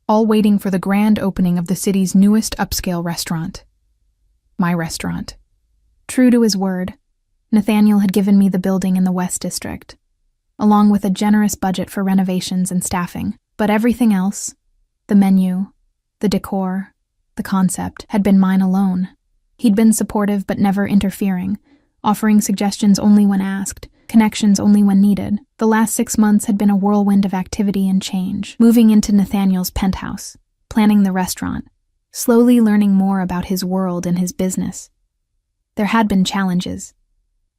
all waiting for the grand opening of the city's newest upscale restaurant. My restaurant. True to his word, Nathaniel had given me the building in the West District, along with a generous budget for renovations and staffing. But everything else, the menu, the decor, the concept, had been mine alone. He'd been supportive but never interfering, offering suggestions only when asked, connections only when needed. The last 6 months had been a whirlwind of activity and change. Moving into Nathaniel's penthouse, planning the restaurant, slowly learning more about his world and his business. There had been challenges.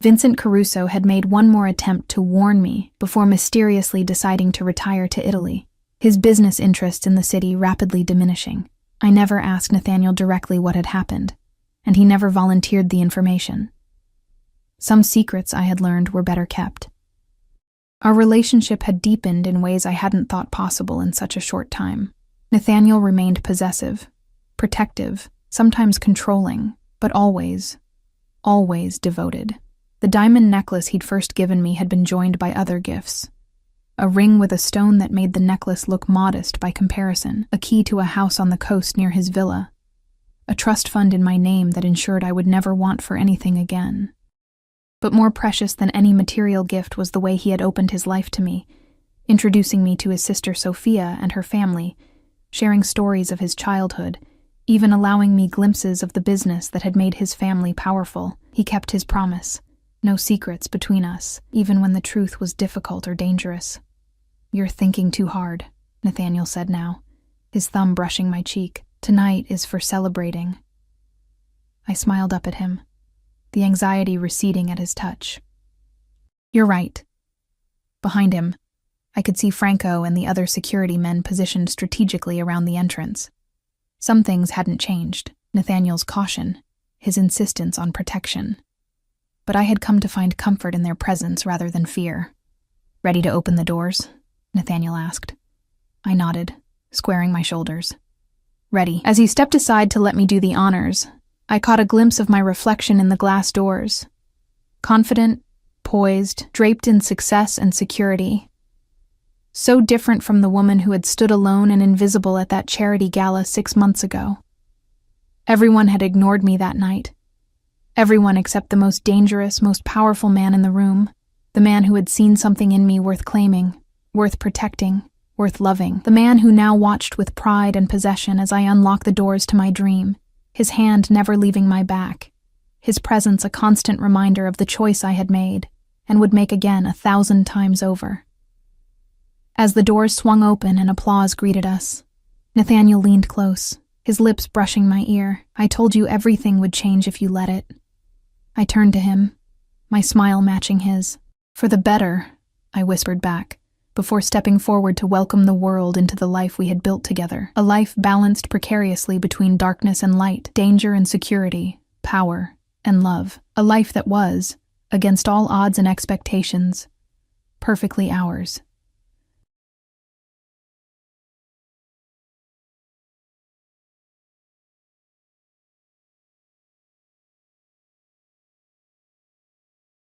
Vincent Caruso had made one more attempt to warn me before mysteriously deciding to retire to Italy, his business interests in the city rapidly diminishing. I never asked Nathaniel directly what had happened, and he never volunteered the information. Some secrets I had learned were better kept. Our relationship had deepened in ways I hadn't thought possible in such a short time. Nathaniel remained possessive, protective, sometimes controlling, but always devoted. The diamond necklace he'd first given me had been joined by other gifts. A ring with a stone that made the necklace look modest by comparison, a key to a house on the coast near his villa, a trust fund in my name that ensured I would never want for anything again. But more precious than any material gift was the way he had opened his life to me, introducing me to his sister Sophia and her family, sharing stories of his childhood, even allowing me glimpses of the business that had made his family powerful. He kept his promise. No secrets between us, even when the truth was difficult or dangerous. You're thinking too hard, Nathaniel said now, his thumb brushing my cheek. Tonight is for celebrating. I smiled up at him, the anxiety receding at his touch. You're right. Behind him, I could see Franco and the other security men positioned strategically around the entrance. Some things hadn't changed. Nathaniel's caution, his insistence on protection. But I had come to find comfort in their presence rather than fear. Ready to open the doors? Nathaniel asked. I nodded, squaring my shoulders. Ready. As he stepped aside to let me do the honors, I caught a glimpse of my reflection in the glass doors. Confident, poised, draped in success and security. So different from the woman who had stood alone and invisible at that charity gala 6 months ago. Everyone had ignored me that night. Everyone except the most dangerous, most powerful man in the room, the man who had seen something in me worth claiming, worth protecting, worth loving, the man who now watched with pride and possession as I unlocked the doors to my dream, his hand never leaving my back, his presence a constant reminder of the choice I had made and would make again 1,000 times over. As the doors swung open and applause greeted us, Nathaniel leaned close, his lips brushing my ear. I told you everything would change if you let it. I turned to him, my smile matching his. For the better, I whispered back, before stepping forward to welcome the world into the life we had built together. A life balanced precariously between darkness and light, danger and security, power and love. A life that was, against all odds and expectations, perfectly ours.